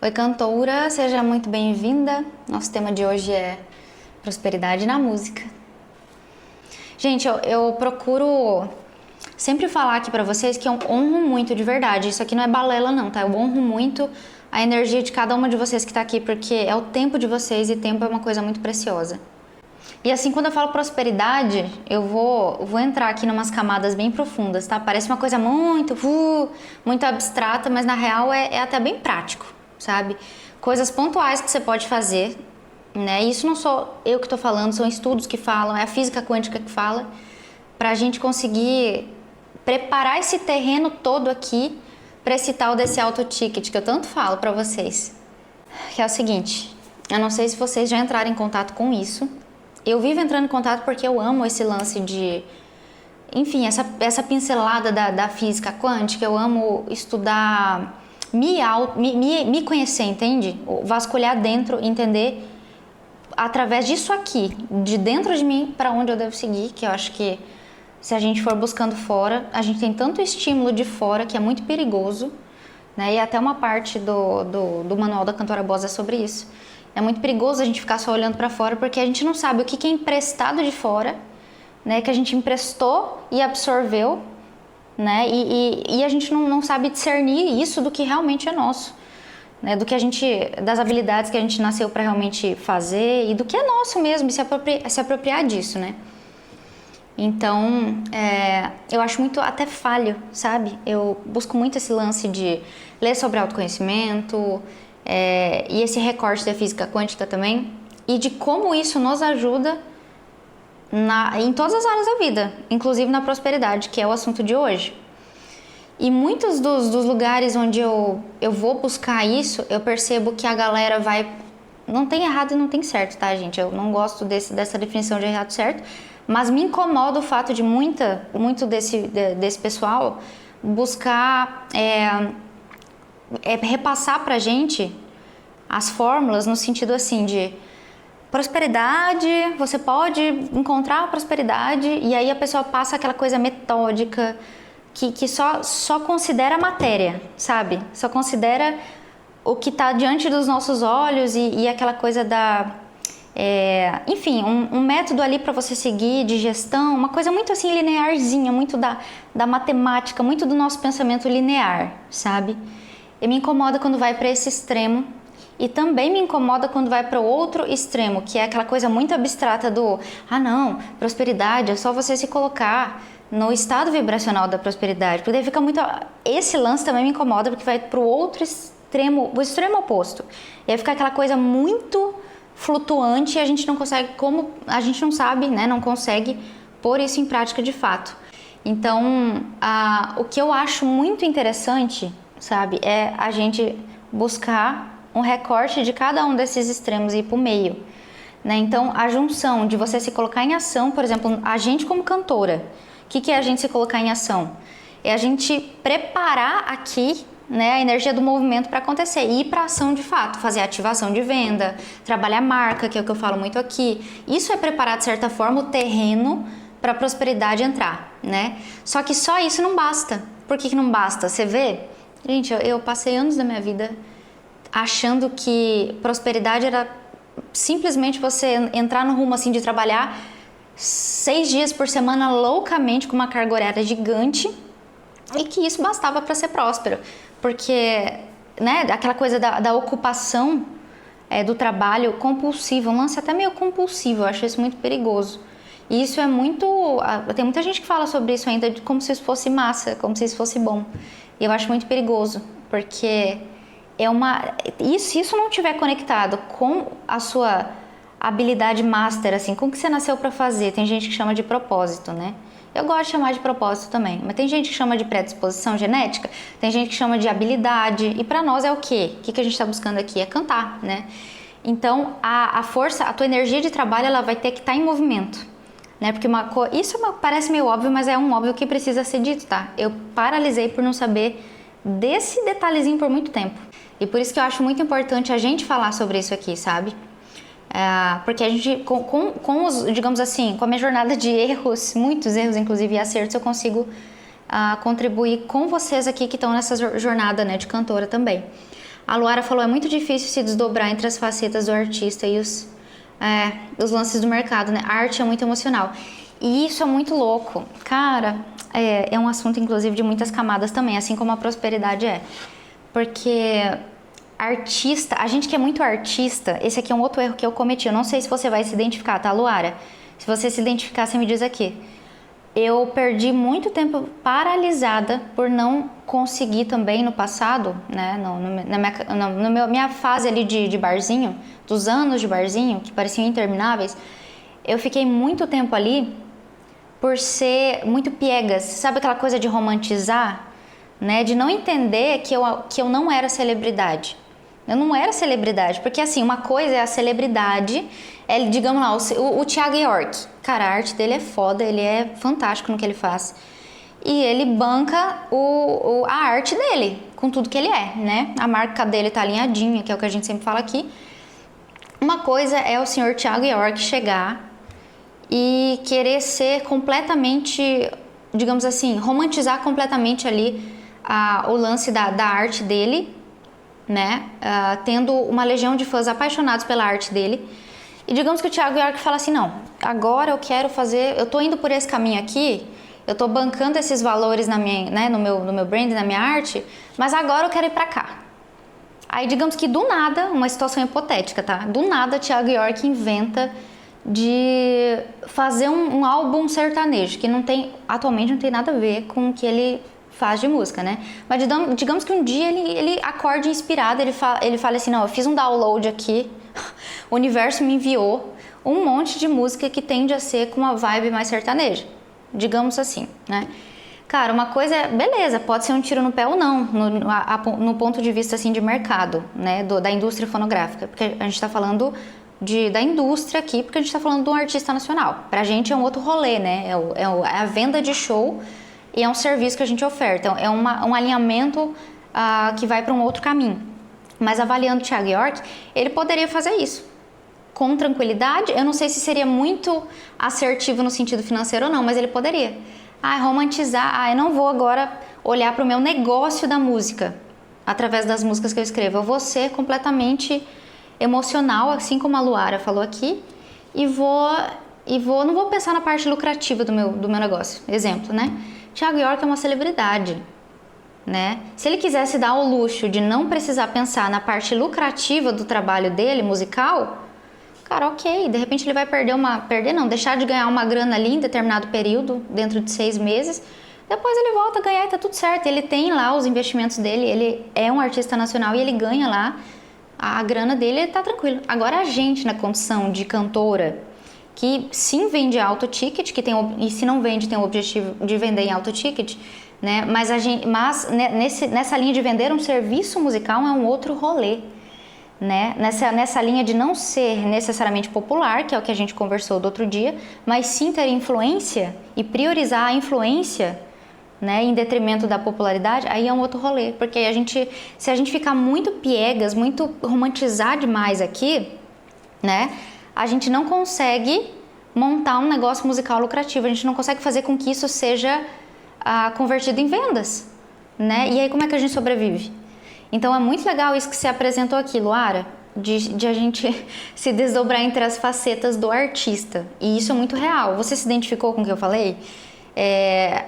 Oi, cantora, seja muito bem-vinda. Nosso tema de hoje é prosperidade na música. Gente, eu procuro sempre falar aqui pra vocês que eu honro muito de verdade. Isso aqui não é balela não, tá? Eu honro muito a energia de cada uma de vocês que tá aqui, porque é o tempo de vocês e tempo é uma coisa muito preciosa. E assim, quando eu falo prosperidade, eu vou entrar aqui em umas camadas bem profundas, tá? Parece uma coisa muito abstrata, mas na real é até bem prático, sabe? Coisas pontuais que você pode fazer, né? Isso não sou eu que tô falando, são estudos que falam, é a física quântica que fala, pra gente conseguir preparar esse terreno todo aqui pra esse tal desse auto ticket que eu tanto falo pra vocês. Que é o seguinte, eu não sei se vocês já entraram em contato com isso. Eu vivo entrando em contato porque eu amo esse lance de... Enfim, essa pincelada da física quântica, eu amo estudar, me conhecer, entende? Vasculhar dentro, entender através disso aqui, de dentro de mim, para onde eu devo seguir, que eu acho que se a gente for buscando fora, a gente tem tanto estímulo de fora que é muito perigoso, né? E até uma parte do Manual da Cantora Boss é sobre isso. É muito perigoso a gente ficar só olhando para fora, porque a gente não sabe o que é emprestado de fora, né? Que a gente emprestou e absorveu, né? E a gente não sabe discernir isso do que realmente é nosso, né? Do que a gente, das habilidades que a gente nasceu para realmente fazer e do que é nosso mesmo, e se apropriar disso, né? Então, eu acho muito até falho, sabe? Eu busco muito esse lance de ler sobre autoconhecimento, e esse recorte da física quântica também, e de como isso nos ajuda em todas as áreas da vida, inclusive na prosperidade, que é o assunto de hoje. E muitos dos lugares onde eu vou buscar isso, eu percebo que a galera vai... Não tem errado e não tem certo, tá, gente? Eu não gosto dessa definição de errado e certo, mas me incomoda o fato de muito desse pessoal buscar repassar pra gente as fórmulas no sentido assim de prosperidade, você pode encontrar a prosperidade, e aí a pessoa passa aquela coisa metódica que só considera a matéria, sabe? Só considera o que está diante dos nossos olhos e aquela coisa enfim, um método ali para você seguir de gestão, uma coisa muito assim linearzinha, muito da matemática, muito do nosso pensamento linear, sabe? E me incomoda quando vai para esse extremo, e também me incomoda quando vai para o outro extremo, que é aquela coisa muito abstrata do não, prosperidade é só você se colocar no estado vibracional da prosperidade, porque daí fica muito... Esse lance também me incomoda, porque vai para o outro extremo, o extremo oposto, e aí fica aquela coisa muito flutuante e a gente não consegue, como a gente não sabe, né, não consegue pôr isso em prática de fato. Então, o que eu acho muito interessante, sabe, é a gente buscar um recorte de cada um desses extremos e ir pro meio, né? Então, a junção de você se colocar em ação, por exemplo, a gente como cantora, o que é a gente se colocar em ação? É a gente preparar aqui, né, a energia do movimento para acontecer e ir para ação de fato, fazer ativação de venda, trabalhar marca, que é o que eu falo muito aqui. Isso é preparar de certa forma o terreno para a prosperidade entrar, né? Só que só isso não basta. Por que não basta? Você vê? Gente, eu passei anos da minha vida achando que prosperidade era simplesmente você entrar no rumo assim de trabalhar 6 dias por semana loucamente com uma carga horária gigante e que isso bastava para ser próspero, porque, né, aquela coisa da ocupação do trabalho compulsivo, um lance até meio compulsivo, eu acho isso muito perigoso. E isso é muito... Tem muita gente que fala sobre isso ainda como se isso fosse massa, como se isso fosse bom. E eu acho muito perigoso, porque se isso não estiver conectado com a sua habilidade master, assim, com o que você nasceu para fazer, tem gente que chama de propósito, né? Eu gosto de chamar de propósito também, mas tem gente que chama de predisposição genética, tem gente que chama de habilidade, e para nós é o quê? O que a gente está buscando aqui? É cantar, né? Então, a força, a tua energia de trabalho, ela vai ter que estar em movimento, né? Porque parece meio óbvio, mas é um óbvio que precisa ser dito, tá? Eu paralisei por não saber desse detalhezinho por muito tempo. E por isso que eu acho muito importante a gente falar sobre isso aqui, sabe? Porque a gente, digamos assim, com a minha jornada de erros, muitos erros, inclusive, e acertos, eu consigo contribuir com vocês aqui que estão nessa jornada, né, de cantora também. A Luara falou, é muito difícil se desdobrar entre as facetas do artista e os lances do mercado, né? A arte é muito emocional. E isso é muito louco. Cara, é um assunto, inclusive, de muitas camadas também, assim como a prosperidade é. Porque artista, a gente que é muito artista, esse aqui é um outro erro que eu cometi. Eu não sei se você vai se identificar, tá, Luara? Se você se identificar, você me diz aqui. Eu perdi muito tempo paralisada por não conseguir também no passado, né, na minha fase ali de barzinho, dos anos de barzinho, que pareciam intermináveis, eu fiquei muito tempo ali por ser muito piegas, sabe aquela coisa de romantizar, né, de não entender que eu não era celebridade. Eu não era celebridade, porque assim, uma coisa é a celebridade, digamos lá, o Thiago York. Cara, a arte dele é foda, ele é fantástico no que ele faz. E ele banca a arte dele, com tudo que ele é, né? A marca dele tá alinhadinha, que é o que a gente sempre fala aqui. Uma coisa é o senhor Thiago York chegar e querer ser completamente, digamos assim, romantizar completamente ali o lance da arte dele, né? Tendo uma legião de fãs apaixonados pela arte dele. E digamos que o Thiago York fala assim, não, agora eu quero fazer, eu tô indo por esse caminho aqui, eu tô bancando esses valores no meu brand, na minha arte, mas agora eu quero ir pra cá. Aí digamos que do nada, uma situação hipotética, tá? Do nada Thiago York inventa de fazer um álbum sertanejo, que atualmente não tem nada a ver com o que ele faz de música, né? Mas digamos que um dia ele acorde inspirado, ele fala assim, não, eu fiz um download aqui, o universo me enviou um monte de música que tende a ser com uma vibe mais sertaneja, digamos assim, né? Cara, uma coisa é, beleza, pode ser um tiro no pé ou não, no ponto de vista assim de mercado, né, da indústria fonográfica, porque a gente tá falando da indústria aqui, porque a gente tá falando de um artista nacional. Pra gente é um outro rolê, né, é a venda de show e é um serviço que a gente oferta, é um alinhamento que vai para um outro caminho. Mas avaliando o Thiago York, ele poderia fazer isso com tranquilidade. Eu não sei se seria muito assertivo no sentido financeiro ou não, mas ele poderia. Romantizar, eu não vou agora olhar para o meu negócio da música através das músicas que eu escrevo. Eu vou ser completamente emocional, assim como a Luara falou aqui, não vou pensar na parte lucrativa do meu negócio. Exemplo, né? Thiago York é uma celebridade, né? Se ele quisesse dar o luxo de não precisar pensar na parte lucrativa do trabalho dele, musical, cara, ok, de repente ele vai deixar de ganhar uma grana ali em determinado período, dentro de 6 meses, depois ele volta a ganhar e tá tudo certo, ele tem lá os investimentos dele, ele é um artista nacional e ele ganha lá a grana dele, ele tá tranquilo. Agora a gente na condição de cantora, que sim vende alto ticket, e se não vende tem o objetivo de vender em alto ticket, né? Mas nessa linha de vender um serviço musical é um outro rolê, né? Nessa linha de não ser necessariamente popular, que é o que a gente conversou do outro dia, mas sim ter influência e priorizar a influência, né, em detrimento da popularidade, aí é um outro rolê, porque se a gente ficar muito piegas, muito romantizar demais aqui, né, a gente não consegue montar um negócio musical lucrativo, a gente não consegue fazer com que isso seja convertido em vendas, né? E aí como é que a gente sobrevive? Então é muito legal isso que você apresentou aqui, Luara, de a gente se desdobrar entre as facetas do artista, e isso é muito real. Você se identificou com o que eu falei?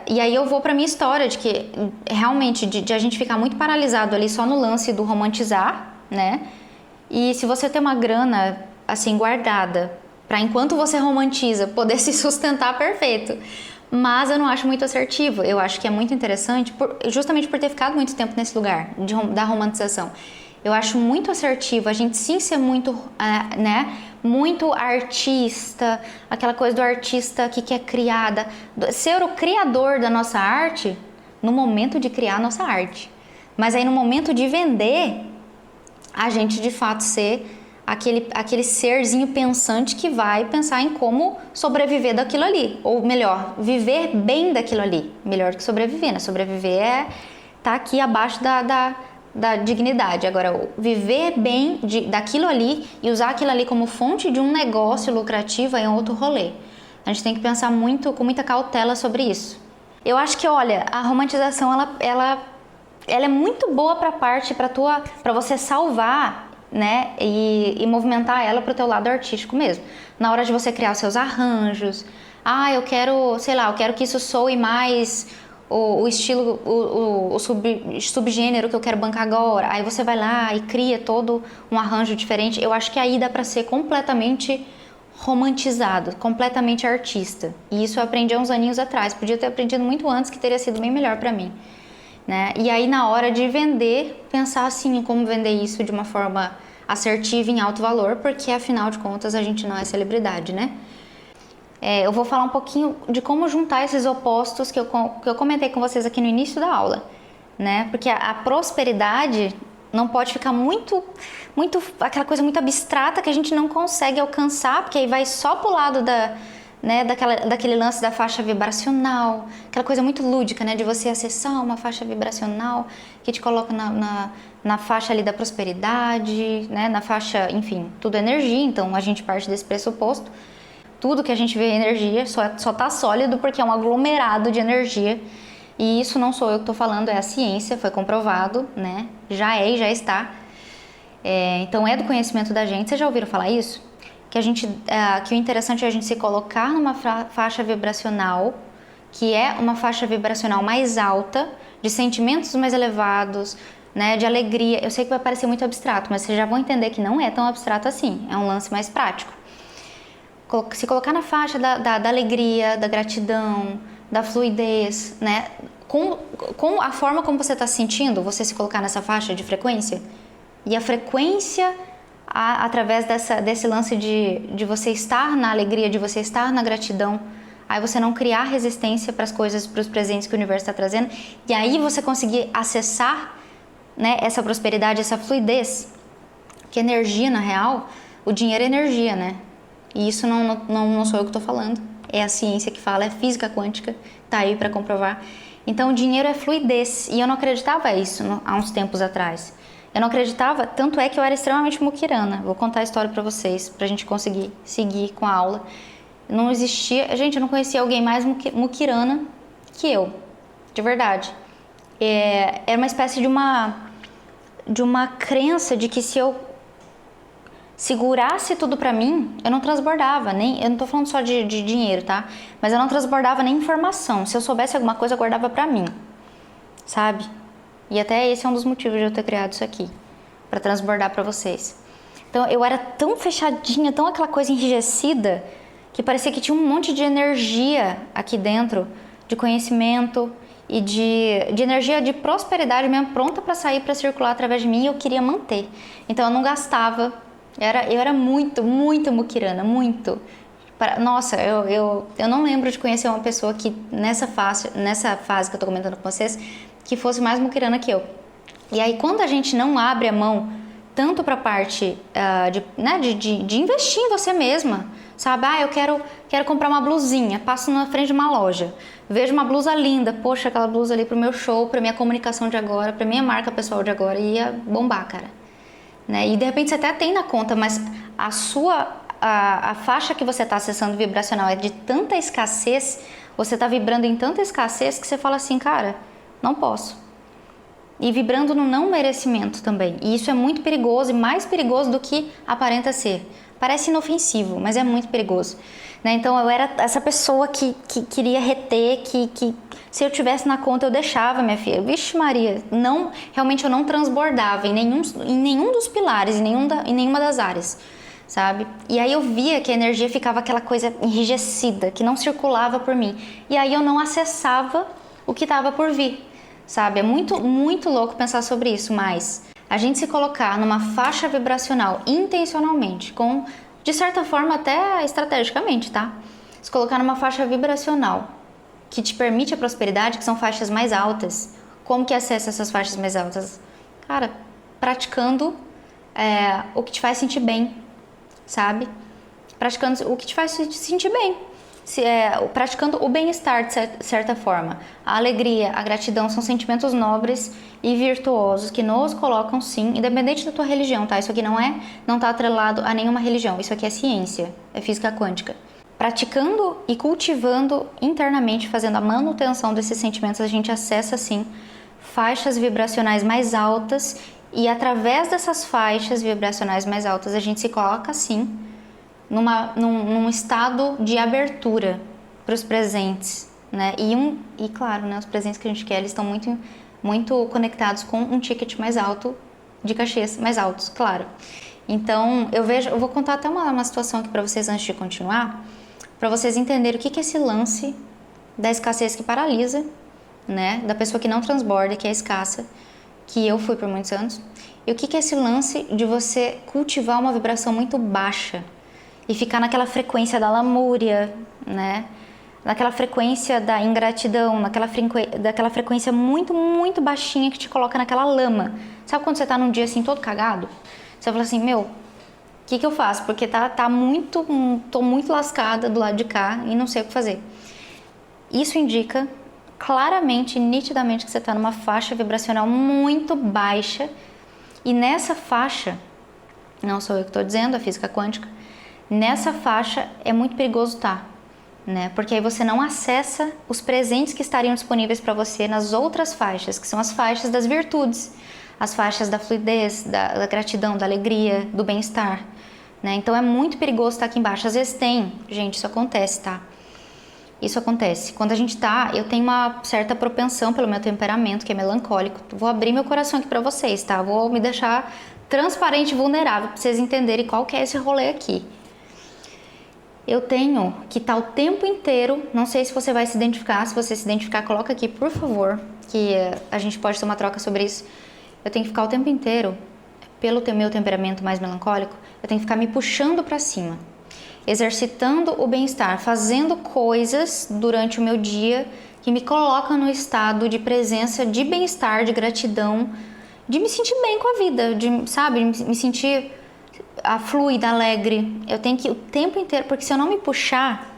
E aí eu vou pra minha história de que realmente de a gente ficar muito paralisado ali só no lance do romantizar, né? E se você tem uma grana assim guardada para enquanto você romantiza poder se sustentar, perfeito. Mas eu não acho muito assertivo. Eu acho que é muito interessante, justamente por ter ficado muito tempo nesse lugar da romantização. Eu acho muito assertivo a gente sim ser muito, né, muito artista, aquela coisa do artista que quer criar, ser o criador da nossa arte no momento de criar a nossa arte. Mas aí no momento de vender, a gente de fato ser aquele serzinho pensante que vai pensar em como sobreviver daquilo ali. Ou melhor, viver bem daquilo ali. Melhor que sobreviver, né? Sobreviver é estar aqui abaixo da dignidade. Agora, viver bem daquilo ali e usar aquilo ali como fonte de um negócio lucrativo é um outro rolê. A gente tem que pensar com muita cautela sobre isso. Eu acho que, olha, a romantização, ela ela é muito boa para você salvar, né, e movimentar ela para o teu lado artístico mesmo. Na hora de você criar os seus arranjos, eu quero, sei lá, eu quero que isso soe mais o estilo, o subgênero que eu quero bancar agora. Aí você vai lá e cria todo um arranjo diferente. Eu acho que aí dá para ser completamente romantizado, completamente artista. E isso eu aprendi há uns aninhos atrás. Podia ter aprendido muito antes, que teria sido bem melhor para mim, né? E aí na hora de vender, pensar assim em como vender isso de uma forma assertiva em alto valor, porque afinal de contas a gente não é celebridade, né? Eu vou falar um pouquinho de como juntar esses opostos que eu comentei com vocês aqui no início da aula, né? Porque a prosperidade não pode ficar muito, aquela coisa muito abstrata que a gente não consegue alcançar, porque aí vai só pro lado daquele lance da faixa vibracional, aquela coisa muito lúdica, né? De você acessar uma faixa vibracional que te coloca na faixa ali da prosperidade, né? Na faixa, enfim, tudo é energia, então a gente parte desse pressuposto. Tudo que a gente vê é energia, só tá sólido porque é um aglomerado de energia. E isso não sou eu que tô falando, é a ciência, foi comprovado, né? Já está. Então é do conhecimento da gente. Vocês já ouviram falar isso? Que o interessante é a gente se colocar numa faixa vibracional, que é uma faixa vibracional mais alta, de sentimentos mais elevados, né? De alegria. Eu sei que vai parecer muito abstrato, mas vocês já vão entender que não é tão abstrato assim. É um lance mais prático. Se colocar na faixa da alegria, da gratidão, da fluidez, né? Com a forma como você está se sentindo, você se colocar nessa faixa de frequência. E a frequência, através desse lance de você estar na alegria, de você estar na gratidão, aí você não criar resistência para as coisas, para os presentes que o universo está trazendo, e aí você conseguir acessar, né, essa prosperidade, essa fluidez, que energia, na real, o dinheiro é energia, né? E isso não sou eu que estou falando, é a ciência que fala, é a física quântica, tá aí para comprovar. Então o dinheiro é fluidez, e eu não acreditava isso há uns tempos atrás. Eu não acreditava, tanto é que eu era extremamente muquirana. Vou contar a história para vocês, pra gente conseguir seguir com a aula. Não existia, gente, eu não conhecia alguém mais muquirana que eu, de verdade. Era uma espécie de uma crença de que se eu segurasse tudo pra mim, eu não transbordava, eu não tô falando só de dinheiro, tá? Mas eu não transbordava nem informação. Se eu soubesse alguma coisa, eu guardava pra mim, sabe? E até esse é um dos motivos de eu ter criado isso aqui, pra transbordar pra vocês. Então eu era tão fechadinha, tão aquela coisa enrijecida, que parecia que tinha um monte de energia aqui dentro, de conhecimento e de energia de prosperidade mesmo, pronta pra sair, pra circular através de mim, e eu queria manter. Então eu não gastava. Eu era muito muquirana, muito. Nossa, eu não lembro de conhecer uma pessoa que nessa fase que eu tô comentando com vocês, que fosse mais muquirana que eu. E aí quando a gente não abre a mão tanto para a parte de investir em você mesma, sabe? Eu quero comprar uma blusinha, passo na frente de uma loja, vejo uma blusa linda, poxa, aquela blusa ali pro meu show, pra minha comunicação de agora, pra minha marca pessoal de agora, ia bombar, cara. Né? E de repente você até tem na conta, mas a faixa que você está acessando vibracional é de tanta escassez, você está vibrando em tanta escassez que você fala assim, cara, não posso. E vibrando no não merecimento também. E isso é muito perigoso, e mais perigoso do que aparenta ser. Parece inofensivo, mas é muito perigoso. Né? Então eu era essa pessoa que queria reter, que se eu tivesse na conta eu deixava, minha filha. Vixe Maria, realmente eu não transbordava em nenhum dos pilares, em nenhuma das áreas, sabe? E aí eu via que a energia ficava aquela coisa enrijecida, que não circulava por mim. E aí eu não acessava o que estava por vir, sabe? É muito louco pensar sobre isso, mas a gente se colocar numa faixa vibracional intencionalmente, de certa forma até estrategicamente, tá? Se colocar numa faixa vibracional que te permite a prosperidade, que são faixas mais altas. Como que acessa essas faixas mais altas? Cara, praticando o que te faz sentir bem, sabe? Praticando o que te faz se sentir bem. Praticando o bem-estar, de certa forma. A alegria, a gratidão são sentimentos nobres e virtuosos que nos colocam, sim, independente da tua religião, tá? Isso aqui não tá atrelado a nenhuma religião. Isso aqui é ciência, é física quântica. Praticando e cultivando internamente, fazendo a manutenção desses sentimentos, a gente acessa, sim, faixas vibracionais mais altas e através dessas faixas vibracionais mais altas a gente se coloca assim num estado de abertura para os presentes, né? E claro, né, os presentes que a gente quer, eles estão muito conectados com um ticket mais alto, de cachês mais altos, claro. Então, eu vou contar até uma situação aqui para vocês antes de continuar, para vocês entenderem o que é esse lance da escassez que paralisa, né? Da pessoa que não transborda, que é escassa, que eu fui por muitos anos. E o que é esse lance de você cultivar uma vibração muito baixa e ficar naquela frequência da lamúria, né? Naquela frequência da ingratidão, daquela frequência muito, muito baixinha que te coloca naquela lama. Sabe quando você tá num dia assim todo cagado? Você fala assim, meu, o que eu faço? Porque tô muito lascada do lado de cá e não sei o que fazer. Isso indica claramente, nitidamente que você tá numa faixa vibracional muito baixa. E nessa faixa, não sou eu que tô dizendo, a física quântica, nessa faixa é muito perigoso estar. Né? Porque aí você não acessa os presentes que estariam disponíveis para você nas outras faixas, que são as faixas das virtudes, as faixas da fluidez, da gratidão, da alegria, do bem-estar, né? Então é muito perigoso estar aqui embaixo. Às vezes gente, isso acontece, tá? Isso acontece. Quando a gente eu tenho uma certa propensão pelo meu temperamento, que é melancólico. Vou abrir meu coração aqui para vocês, tá? Vou me deixar transparente e vulnerável para vocês entenderem qual que é esse rolê aqui. Eu tenho que estar o tempo inteiro, não sei se você vai se identificar, se você se identificar, coloca aqui, por favor, que a gente pode ter uma troca sobre isso. Eu tenho que ficar o tempo inteiro, pelo meu temperamento mais melancólico, eu tenho que ficar me puxando para cima, exercitando o bem-estar, fazendo coisas durante o meu dia que me colocam no estado de presença, de bem-estar, de gratidão, de me sentir bem com a vida, sabe, me sentir fluida, alegre. Eu tenho que o tempo inteiro, porque se eu não me puxar,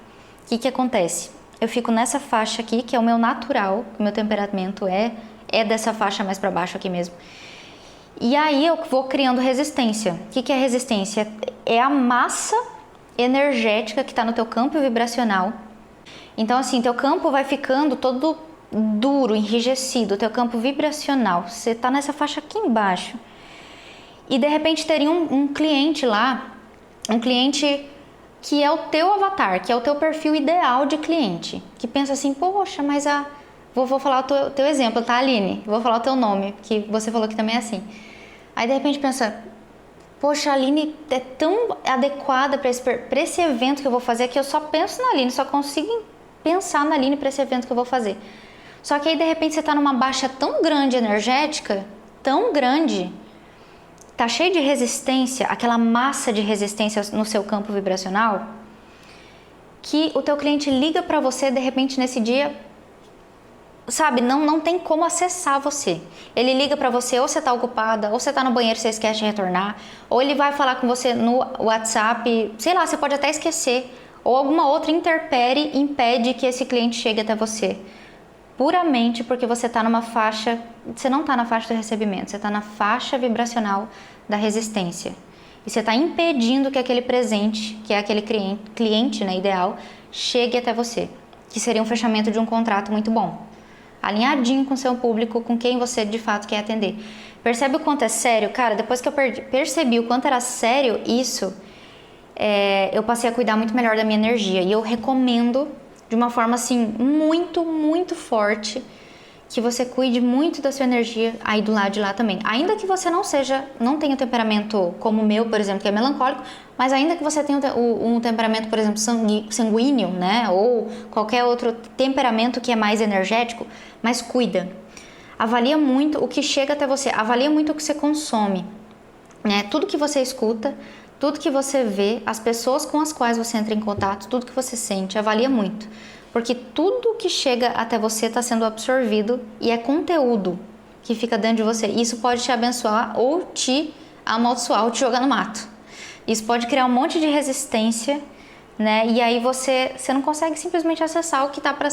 o que acontece? Eu fico nessa faixa aqui, que é o meu natural, o meu temperamento é dessa faixa mais para baixo aqui mesmo. E aí eu vou criando resistência. O que é resistência? É a massa energética que está no teu campo vibracional. Então assim, teu campo vai ficando todo duro, enrijecido, teu campo vibracional. Você está nessa faixa aqui embaixo. E de repente teria um cliente lá, um cliente que é o teu avatar, que é o teu perfil ideal de cliente, que pensa assim, poxa, mas vou falar o teu exemplo, tá, Aline? Vou falar o teu nome, que você falou que também é assim. Aí de repente pensa, poxa, a Aline é tão adequada para esse evento que eu vou fazer, que eu só penso na Aline, só consigo pensar na Aline para esse evento que eu vou fazer. Só que aí de repente você tá numa baixa tão grande energética, tão grande, tá cheio de resistência, aquela massa de resistência no seu campo vibracional, que o teu cliente liga para você de repente nesse dia, sabe, não tem como acessar você. Ele liga para você, ou você tá ocupada, ou você tá no banheiro e você esquece de retornar, ou ele vai falar com você no WhatsApp, sei lá, você pode até esquecer, ou alguma outra intempérie impede que esse cliente chegue até você. Puramente porque você está numa faixa, você não está na faixa do recebimento, você está na faixa vibracional da resistência. E você está impedindo que aquele presente, que é aquele cliente, né, ideal, chegue até você. Que seria um fechamento de um contrato muito bom. Alinhadinho com o seu público, com quem você de fato quer atender. Percebe o quanto é sério? Cara, depois que eu percebi o quanto era sério isso, eu passei a cuidar muito melhor da minha energia. E eu recomendo de uma forma assim muito, muito forte que você cuide muito da sua energia aí do lado de lá também. Ainda que você não tenha temperamento como o meu, por exemplo, que é melancólico, mas ainda que você tenha um temperamento, por exemplo, sanguíneo, né, ou qualquer outro temperamento que é mais energético, mas cuida. Avalia muito o que chega até você, avalia muito o que você consome, né? Tudo que você escuta, tudo que você vê, as pessoas com as quais você entra em contato, tudo que você sente, avalia muito. Porque tudo que chega até você está sendo absorvido e é conteúdo que fica dentro de você. Isso pode te abençoar ou te amaldiçoar ou te jogar no mato. Isso pode criar um monte de resistência, né? E aí você não consegue simplesmente acessar o que está para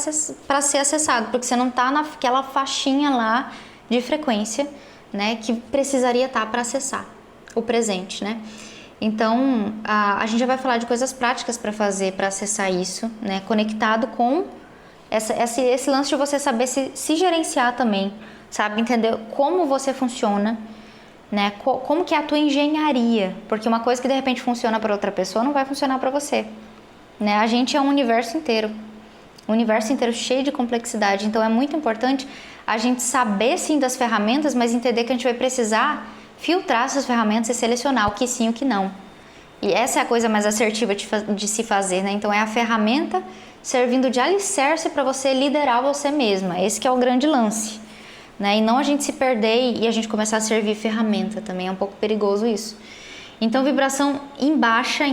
ser acessado, porque você não está naquela faixinha lá de frequência, né? Que precisaria estar para acessar o presente, né? Então, a gente já vai falar de coisas práticas para fazer, para acessar isso, né? Conectado com esse lance de você saber se gerenciar também sabe? Entender como você funciona, né? Como que é a tua engenharia, porque uma coisa que de repente funciona para outra pessoa não vai funcionar para você, né? A gente é um universo inteiro cheio de complexidade, então é muito importante a gente saber sim das ferramentas, mas entender que a gente vai precisar filtrar essas ferramentas e selecionar o que sim e o que não. E essa é a coisa mais assertiva de se fazer, né? Então é a ferramenta servindo de alicerce para você liderar você mesma. Esse que é o grande lance, né? E não a gente se perder e a gente começar a servir ferramenta também, é um pouco perigoso isso. Então vibração em baixa,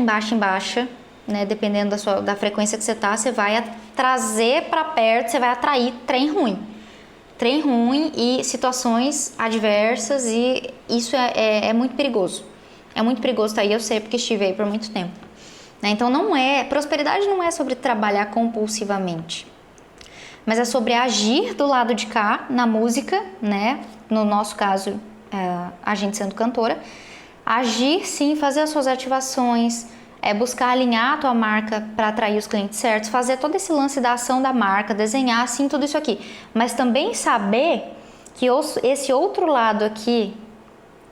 né? Dependendo da frequência que você tá, você vai trazer para perto, você vai atrair trem ruim e situações adversas, e isso é muito perigoso. É muito perigoso, tá aí, eu sei, porque estive aí por muito tempo, né? Então prosperidade não é sobre trabalhar compulsivamente, mas é sobre agir do lado de cá, na música, né? No nosso caso, a gente sendo cantora, agir sim, fazer as suas ativações, buscar alinhar a tua marca para atrair os clientes certos, fazer todo esse lance da ação da marca, desenhar assim tudo isso aqui, mas também saber que esse outro lado aqui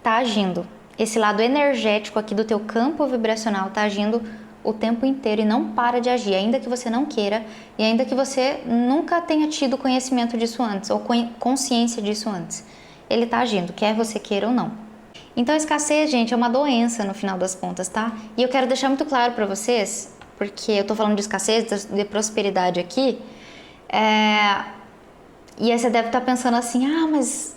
tá agindo, esse lado energético aqui do teu campo vibracional tá agindo o tempo inteiro e não para de agir, ainda que você não queira e ainda que você nunca tenha tido conhecimento disso antes ou consciência disso antes. Ele tá agindo, quer você queira ou não. Então a escassez, gente, é uma doença no final das contas, tá? E eu quero deixar muito claro pra vocês, porque eu tô falando de escassez, de prosperidade aqui, e aí você deve estar pensando assim, mas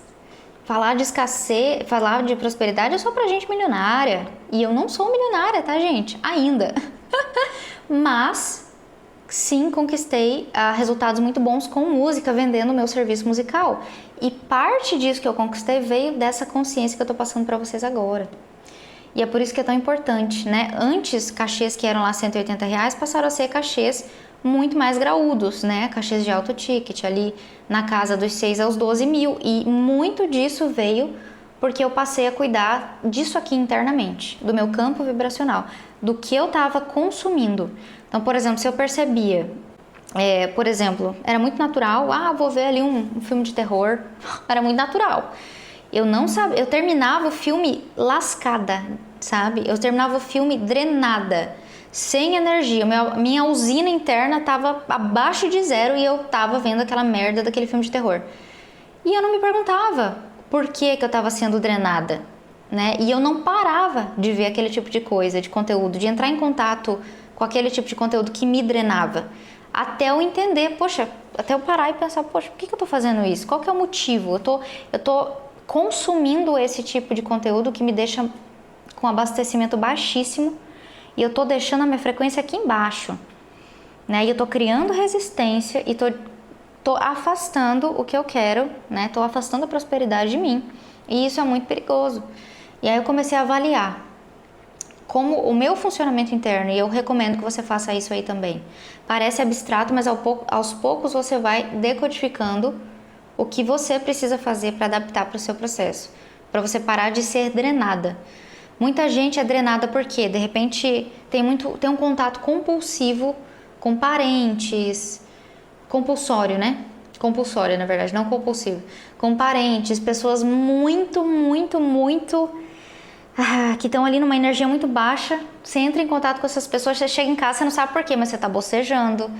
falar de escassez, falar de prosperidade é só pra gente milionária. E eu não sou milionária, tá, gente? Ainda. Mas sim, conquistei resultados muito bons com música, vendendo o meu serviço musical. E parte disso que eu conquistei veio dessa consciência que eu tô passando para vocês agora. E é por isso que é tão importante, né? Antes, cachês que eram lá R$180 passaram a ser cachês muito mais graúdos, né? Cachês de alto ticket, ali na casa dos 6 aos 12 mil. E muito disso veio porque eu passei a cuidar disso aqui internamente, do meu campo vibracional, do que eu estava consumindo. Então, por exemplo, se eu percebia, por exemplo, era muito natural, vou ver ali um filme de terror, era muito natural. Eu não sabia, eu terminava o filme lascada, sabe? Eu terminava o filme drenada, sem energia. Minha usina interna estava abaixo de zero e eu estava vendo aquela merda daquele filme de terror. E eu não me perguntava por que eu estava sendo drenada, né? E eu não parava de ver aquele tipo de coisa, de conteúdo, de entrar em contato com aquele tipo de conteúdo que me drenava, até eu entender, até eu parar e pensar, por que eu tô fazendo isso? Qual que é o motivo? Eu tô consumindo esse tipo de conteúdo que me deixa com abastecimento baixíssimo e eu tô deixando a minha frequência aqui embaixo, né? E eu tô criando resistência e tô afastando o que eu quero, né? Tô afastando a prosperidade de mim, e isso é muito perigoso. E aí eu comecei a avaliar como o meu funcionamento interno, e eu recomendo que você faça isso aí também. Parece abstrato, mas aos poucos você vai decodificando o que você precisa fazer para adaptar para o seu processo, para você parar de ser drenada. Muita gente é drenada porque, de repente, tem um contato compulsivo com parentes, compulsório, né? Compulsório, na verdade, não compulsivo. Com parentes, pessoas muito que estão ali numa energia muito baixa. Você entra em contato com essas pessoas, você chega em casa, você não sabe por quê, mas você tá bocejando,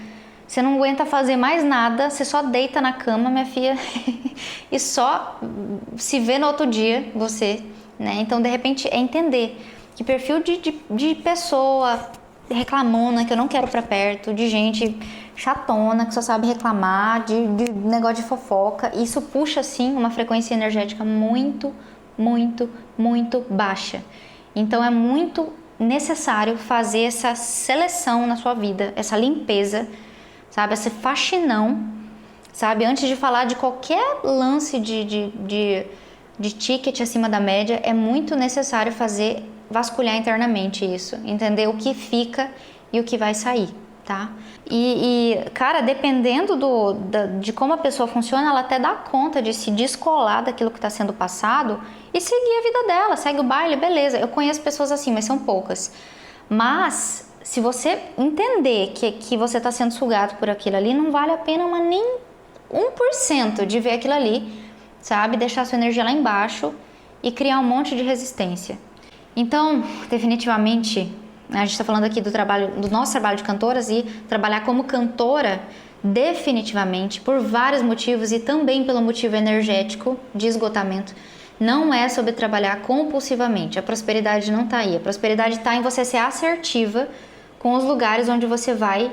você não aguenta fazer mais nada, você só deita na cama, minha filha, e só se vê no outro dia, você, né? Então, de repente, é entender que perfil de pessoa reclamona, que eu não quero pra perto, de gente chatona, que só sabe reclamar, de negócio de fofoca, isso puxa, sim, uma frequência energética muito baixa. Então é muito necessário fazer essa seleção na sua vida, essa limpeza, sabe? Esse faxinão, sabe? Antes de falar de qualquer lance de ticket acima da média, é muito necessário vasculhar internamente isso, entender o que fica e o que vai sair, tá? Cara, dependendo de como a pessoa funciona, ela até dá conta de se descolar daquilo que está sendo passado e seguir a vida dela, segue o baile, beleza. Eu conheço pessoas assim, mas são poucas. Mas, se você entender que você está sendo sugado por aquilo ali, não vale a pena nem 1% de ver aquilo ali, sabe? Deixar sua energia lá embaixo e criar um monte de resistência. Então, definitivamente, a gente está falando aqui do nosso trabalho de cantoras, e trabalhar como cantora, definitivamente, por vários motivos e também pelo motivo energético de esgotamento, não é sobre trabalhar compulsivamente. A prosperidade não está aí. A prosperidade está em você ser assertiva com os lugares onde você vai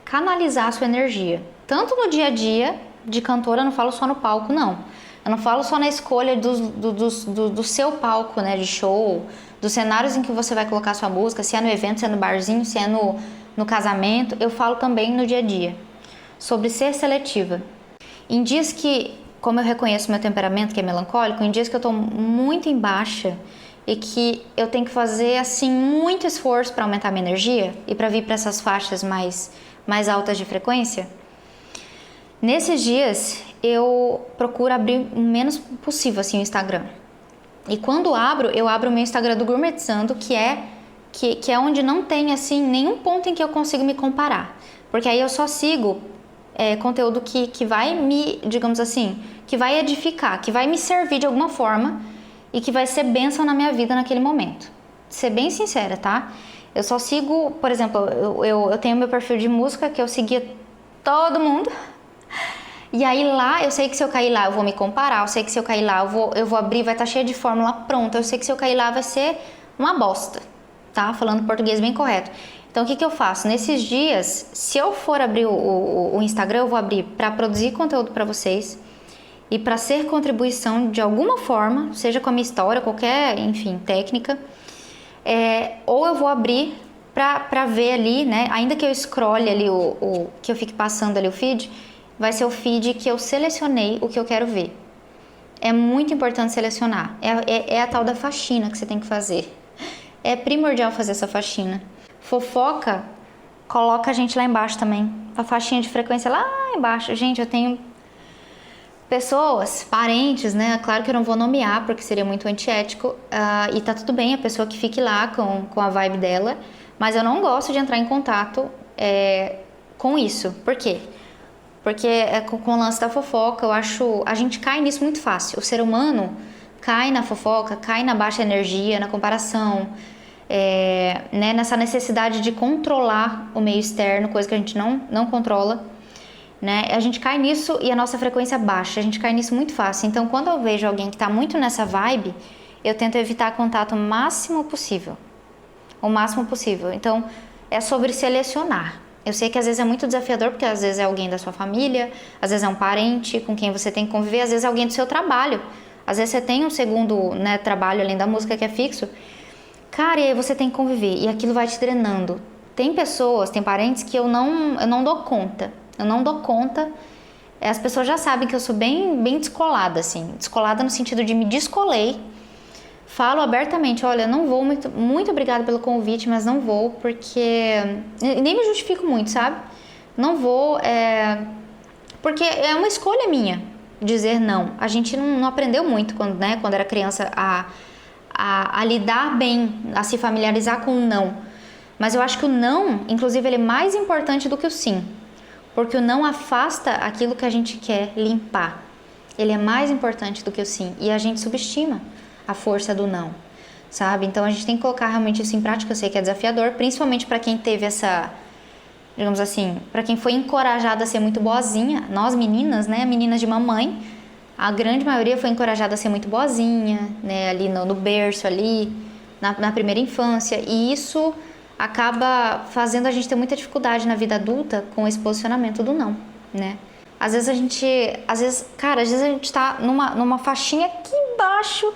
canalizar a sua energia. Tanto no dia a dia de cantora, eu não falo só no palco, não. Eu não falo só na escolha do seu palco, né, de show, dos cenários em que você vai colocar sua música, se é no evento, se é no barzinho, se é no casamento. Eu falo também no dia a dia, sobre ser seletiva. Em dias que, como eu reconheço meu temperamento, que é melancólico, em dias que eu tô muito em baixa e que eu tenho que fazer, assim, muito esforço para aumentar minha energia e para vir para essas faixas mais altas de frequência, nesses dias eu procuro abrir o menos possível, assim, o Instagram. E quando eu abro o meu Instagram do Gourmetizando, que é onde não tem, assim, nenhum ponto em que eu consigo me comparar. Porque aí eu só sigo conteúdo que vai me, digamos assim, que vai edificar, que vai me servir de alguma forma e que vai ser bênção na minha vida naquele momento. Ser bem sincera, tá? Eu só sigo, por exemplo, eu tenho meu perfil de música que eu seguia todo mundo. E aí lá, eu sei que se eu cair lá eu vou me comparar, eu sei que se eu cair lá eu vou abrir, vai estar cheia de fórmula pronta, eu sei que se eu cair lá vai ser uma bosta, tá? Falando português bem correto. Então o que eu faço? Nesses dias, se eu for abrir o Instagram, eu vou abrir para produzir conteúdo para vocês e para ser contribuição de alguma forma, seja com a minha história, qualquer, enfim, técnica, ou eu vou abrir para ver ali, né? Ainda que eu scrolle ali, que eu fique passando ali o feed, vai ser o feed que eu selecionei o que eu quero ver. É muito importante selecionar. É a tal da faxina que você tem que fazer. É primordial fazer essa faxina. Fofoca, coloca a gente lá embaixo também. A faixinha de frequência lá embaixo. Gente, eu tenho pessoas, parentes, né? Claro que eu não vou nomear porque seria muito antiético. E tá tudo bem a pessoa que fique lá com a vibe dela. Mas eu não gosto de entrar em contato com isso. Por quê? Porque com o lance da fofoca, eu acho... A gente cai nisso muito fácil. O ser humano cai na fofoca, cai na baixa energia, na comparação, né, nessa necessidade de controlar o meio externo, coisa que a gente não controla, né? A gente cai nisso e a nossa frequência baixa. A gente cai nisso muito fácil. Então, quando eu vejo alguém que está muito nessa vibe, eu tento evitar contato o máximo possível. O máximo possível. Então, é sobre selecionar. Eu sei que às vezes é muito desafiador, porque às vezes é alguém da sua família, às vezes é um parente com quem você tem que conviver, às vezes é alguém do seu trabalho. Às vezes você tem um segundo, né, trabalho além da música que é fixo. Cara, e aí você tem que conviver e aquilo vai te drenando. Tem pessoas, tem parentes que eu não dou conta. Eu não dou conta. As pessoas já sabem que eu sou bem descolada, assim. Descolada no sentido de me descolei. Falo abertamente, olha, não vou, muito obrigada pelo convite, mas não vou, porque... Nem me justifico muito, sabe? Não vou, porque é uma escolha minha dizer não. A gente não aprendeu muito quando era criança a lidar bem, a se familiarizar com o não. Mas eu acho que o não, inclusive, ele é mais importante do que o sim. Porque o não afasta aquilo que a gente quer limpar. Ele é mais importante do que o sim. E a gente subestima a força do não, sabe? Então a gente tem que colocar realmente isso em prática. Eu sei que é desafiador, principalmente para quem teve essa, digamos assim, para quem foi encorajada a ser muito boazinha. Nós meninas, né, meninas de mamãe, a grande maioria foi encorajada a ser muito boazinha, né, ali no berço ali, na primeira infância, e isso acaba fazendo a gente ter muita dificuldade na vida adulta com esse posicionamento do não, né? Às vezes a gente tá numa faixinha aqui embaixo,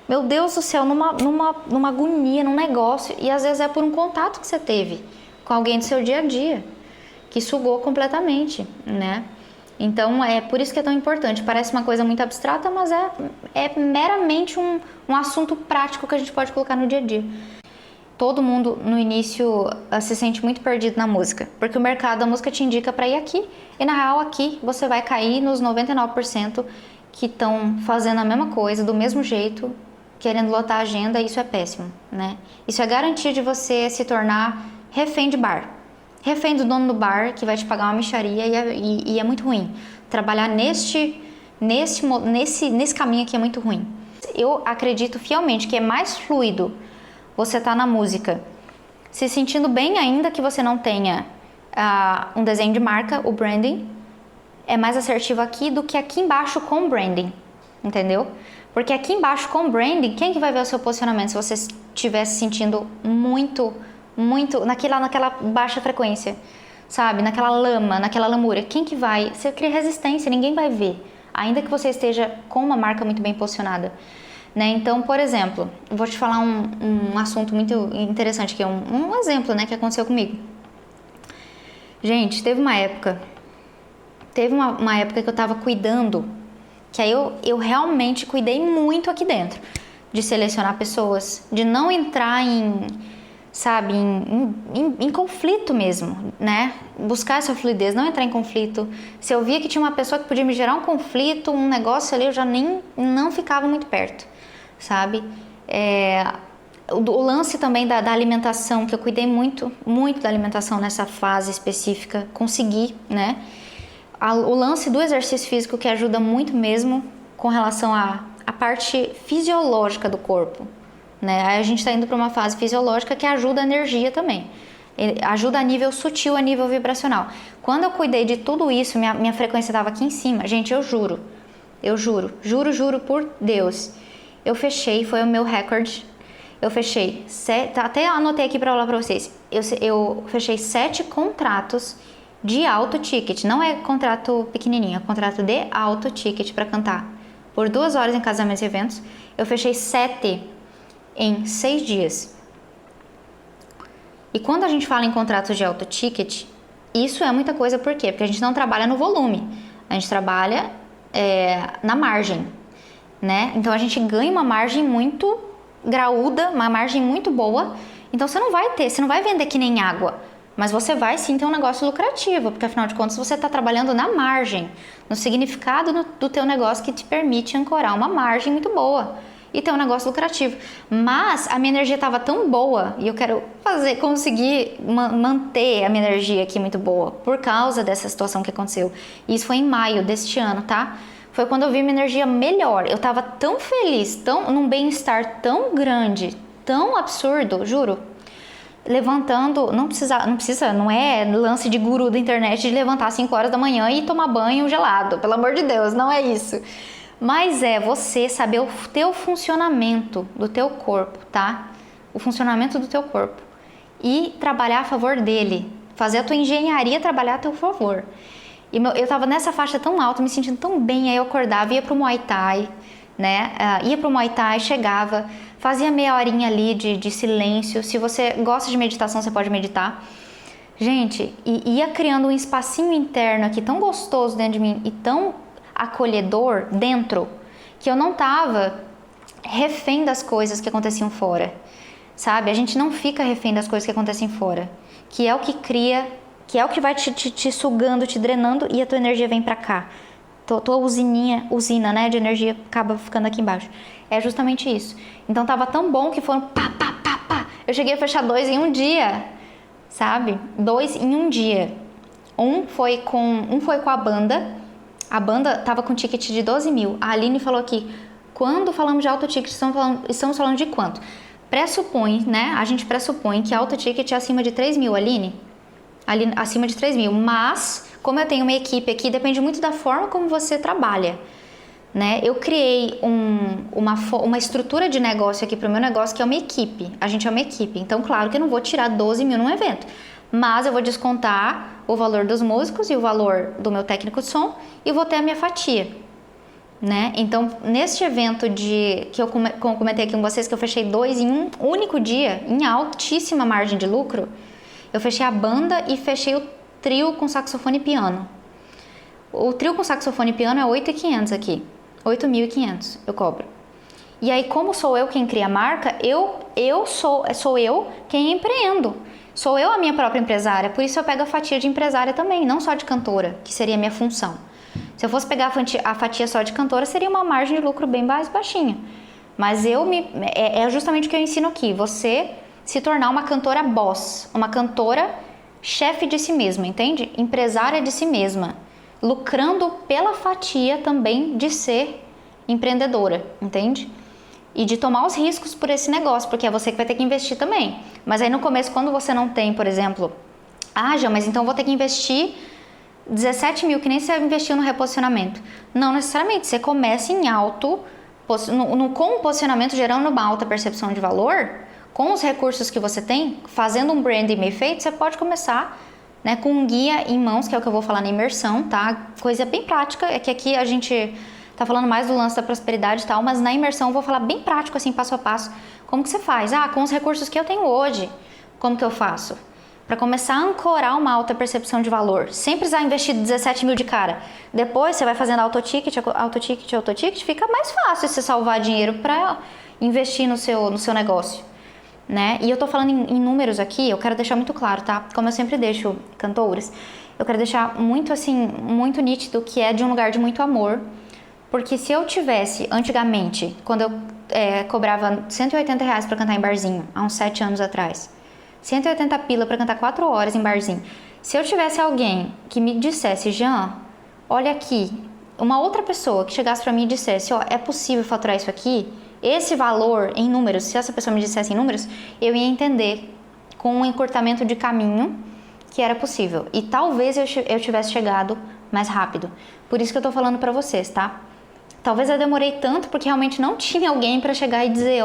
meu Deus do céu, numa agonia, num negócio, e às vezes é por um contato que você teve com alguém do seu dia a dia, que sugou completamente, né? Então, é por isso que é tão importante. Parece uma coisa muito abstrata, mas é meramente um assunto prático que a gente pode colocar no dia a dia. Todo mundo, no início, se sente muito perdido na música, porque o mercado da música te indica para ir aqui, e na real aqui você vai cair nos 99% que estão fazendo a mesma coisa, do mesmo jeito, querendo lotar a agenda, e isso é péssimo, né? Isso é garantia de você se tornar refém de bar. Refém do dono do bar, que vai te pagar uma mixaria, e é muito ruim. Trabalhar neste nesse caminho aqui é muito ruim. Eu acredito fielmente que é mais fluido você tá na música se sentindo bem, ainda que você não tenha um desenho de marca, o branding, é mais assertivo aqui do que aqui embaixo com branding, entendeu? Porque aqui embaixo com branding, quem que vai ver o seu posicionamento se você estiver se sentindo muito naquela baixa frequência, sabe? Naquela lama, naquela lamúria. Quem que vai? Você cria resistência, ninguém vai ver, ainda que você esteja com uma marca muito bem posicionada. Né? Então, por exemplo, vou te falar um assunto muito interessante, que é um exemplo, né, que aconteceu comigo. Gente, teve uma época que eu tava cuidando, que aí eu realmente cuidei muito aqui dentro, de selecionar pessoas, de não entrar em conflito mesmo, né? Buscar essa fluidez, não entrar em conflito. Se eu via que tinha uma pessoa que podia me gerar um conflito, um negócio ali, eu já não ficava muito perto, sabe? O lance também da alimentação, que eu cuidei muito da alimentação nessa fase específica, consegui, né? O lance do exercício físico, que ajuda muito mesmo com relação à parte fisiológica do corpo, né? Aí a gente está indo para uma fase fisiológica que ajuda a energia também, ajuda a nível sutil, a nível vibracional. Quando eu cuidei de tudo isso, minha frequência estava aqui em cima. Gente, eu juro por Deus, eu fechei, foi o meu recorde. Eu fechei, até anotei aqui para falar para vocês, eu fechei 7 contratos de alto ticket, não é contrato pequenininho, é contrato de alto ticket para cantar. Por 2 horas em casamentos e eventos, eu fechei 7 em 6 dias. E quando a gente fala em contratos de alto ticket, isso é muita coisa, por quê? Porque a gente não trabalha no volume, a gente trabalha na margem, né? Então a gente ganha uma margem muito graúda, uma margem muito boa. Então você não vai vender que nem água, mas você vai sim ter um negócio lucrativo, porque afinal de contas você está trabalhando na margem, no significado do teu negócio, que te permite ancorar uma margem muito boa e ter um negócio lucrativo. Mas a minha energia estava tão boa e eu quero conseguir manter a minha energia aqui muito boa por causa dessa situação que aconteceu. E isso foi em maio deste ano, tá? Foi quando eu vi minha energia melhor. Eu tava tão feliz, num bem-estar tão grande, tão absurdo, juro. Levantando, não é lance de guru da internet de levantar às 5 horas da manhã e tomar banho gelado, pelo amor de Deus, não é isso. Mas é você saber o teu funcionamento do teu corpo, tá? O funcionamento do teu corpo. E trabalhar a favor dele. Fazer a tua engenharia trabalhar a teu favor. E eu tava nessa faixa tão alta, me sentindo tão bem, aí eu acordava, ia pro Muay Thai, né? Ia pro Muay Thai, chegava, fazia meia horinha ali de silêncio. Se você gosta de meditação, você pode meditar. Gente, ia criando um espacinho interno aqui tão gostoso dentro de mim e tão acolhedor dentro, que eu não tava refém das coisas que aconteciam fora, sabe? A gente não fica refém das coisas que acontecem fora, que é o que cria, que é o que vai te sugando, te drenando, e a tua energia vem pra cá. Tua usina, né, de energia acaba ficando aqui embaixo. É justamente isso. Então tava tão bom que foram pá. Eu cheguei a fechar 2 em um dia, sabe? 2 em um dia. Um foi com a banda. A banda tava com ticket de 12 mil. A Aline falou aqui, quando falamos de alto ticket, estamos falando de quanto? Pressupõe, né? A gente pressupõe que alto ticket é acima de 3 mil, Aline, acima de 3 mil. Mas, como eu tenho uma equipe aqui, depende muito da forma como você trabalha, né? Eu criei uma estrutura de negócio aqui para o meu negócio, que é uma equipe. A gente é uma equipe. Então, claro que eu não vou tirar 12 mil num evento, mas eu vou descontar o valor dos músicos e o valor do meu técnico de som e vou ter a minha fatia, né? Então, neste evento que eu comentei aqui com vocês, que eu fechei 2 em um único dia, em altíssima margem de lucro, eu fechei a banda e fechei o trio com saxofone e piano. O trio com saxofone e piano é 8.500 aqui, 8.500 eu cobro. E aí, como sou eu quem cria a marca, sou eu quem empreendo. Sou eu a minha própria empresária, por isso eu pego a fatia de empresária também, não só de cantora, que seria a minha função. Se eu fosse pegar a fatia só de cantora, seria uma margem de lucro bem mais baixinha. Mas é justamente o que eu ensino aqui, você se tornar uma cantora boss, uma cantora chefe de si mesma, entende? Empresária de si mesma. lucrando pela fatia também de ser empreendedora, entende? E de tomar os riscos por esse negócio, porque é você que vai ter que investir também. Mas aí no começo, quando você não tem, por exemplo, Já, mas então vou ter que investir 17 mil, que nem você investiu no reposicionamento. Não necessariamente, você começa em alto, com o posicionamento gerando uma alta percepção de valor, com os recursos que você tem, fazendo um branding bem feito, você pode começar, né, com um guia em mãos, que é o que eu vou falar na imersão, tá? Coisa bem prática, é que aqui a gente tá falando mais do lance da prosperidade e tal, mas na imersão eu vou falar bem prático, assim, passo a passo, como que você faz? Com os recursos que eu tenho hoje, como que eu faço? Para começar a ancorar uma alta percepção de valor, sem precisar investir 17 mil de cara. Depois você vai fazendo autoticket, fica mais fácil você salvar dinheiro para investir no seu negócio, né? E eu tô falando em números aqui, eu quero deixar muito claro, tá? Como eu sempre deixo, cantores, eu quero deixar muito assim, muito nítido que é de um lugar de muito amor. Porque se eu tivesse, antigamente, quando eu cobrava 180 reais pra cantar em barzinho, há uns 7 anos atrás, 180 pila pra cantar 4 horas em barzinho. Se eu tivesse alguém que me dissesse, Jean, olha aqui, uma outra pessoa que chegasse pra mim e dissesse, é possível faturar isso aqui? Esse valor em números, se essa pessoa me dissesse em números, eu ia entender com um encurtamento de caminho que era possível. E talvez eu tivesse chegado mais rápido. Por isso que eu tô falando pra vocês, tá? Talvez eu demorei tanto porque realmente não tinha alguém para chegar e dizer,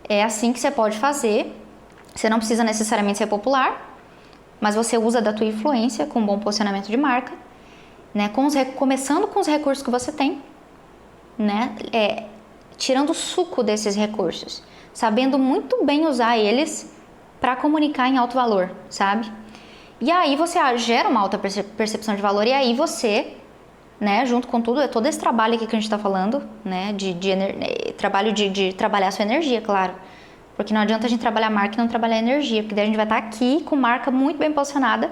é assim que você pode fazer. Você não precisa necessariamente ser popular, mas você usa da tua influência com um bom posicionamento de marca, né? Começando com os recursos que você tem, né? Tirando o suco desses recursos, sabendo muito bem usar eles para comunicar em alto valor, sabe? E aí você gera uma alta percepção de valor e aí você, né, junto com todo esse trabalho aqui que a gente está falando, né, trabalho de trabalhar a sua energia, claro, porque não adianta a gente trabalhar marca e não trabalhar energia, porque daí a gente vai estar aqui com marca muito bem posicionada,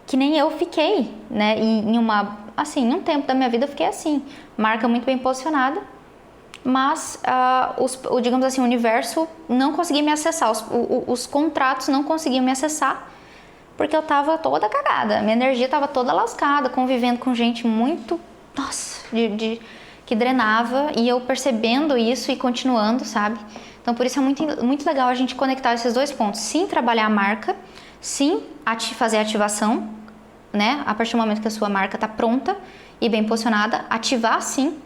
que nem eu fiquei, né, em um tempo da minha vida eu fiquei assim, marca muito bem posicionada, mas digamos assim, o universo não conseguia me acessar, os contratos não conseguiam me acessar, porque eu tava toda cagada, minha energia tava toda lascada, convivendo com gente muito, que drenava, e eu percebendo isso e continuando, sabe? Então por isso é muito, muito legal a gente conectar esses dois pontos, sim trabalhar a marca, sim fazer a ativação, né? A partir do momento que a sua marca tá pronta e bem posicionada, ativar sim,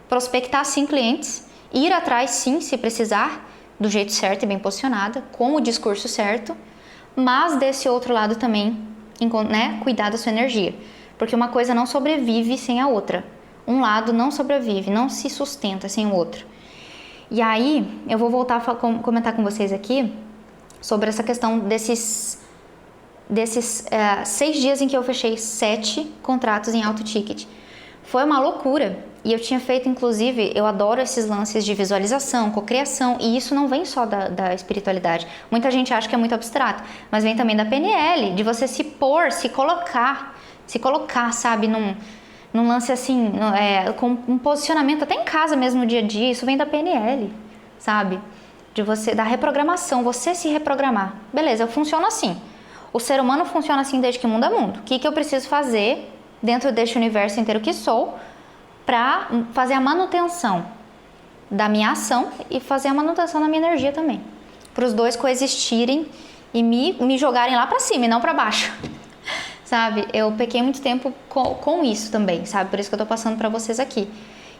prospectar sim clientes, ir atrás sim, se precisar, do jeito certo e bem posicionada, com o discurso certo, mas desse outro lado também, né, cuidar da sua energia, porque uma coisa não sobrevive sem a outra, um lado não sobrevive, não se sustenta sem o outro. E aí eu vou voltar a comentar com vocês aqui sobre essa questão desses 6 dias em que eu fechei 7 contratos em alto ticket. Foi uma loucura. E eu tinha feito, inclusive, eu adoro esses lances de visualização, cocriação, e isso não vem só da espiritualidade. Muita gente acha que é muito abstrato, mas vem também da PNL, de você se pôr, se colocar, sabe, num lance assim, com um posicionamento, até em casa mesmo, no dia a dia, isso vem da PNL, sabe? Da reprogramação, você se reprogramar. Beleza, eu funciono assim. O ser humano funciona assim desde que mundo é mundo. O que eu preciso fazer dentro deste universo inteiro que sou, para fazer a manutenção da minha ação e fazer a manutenção da minha energia também. Para os dois coexistirem e me jogarem lá para cima e não para baixo. Sabe? Eu pequei muito tempo com isso também, sabe? Por isso que eu tô passando para vocês aqui.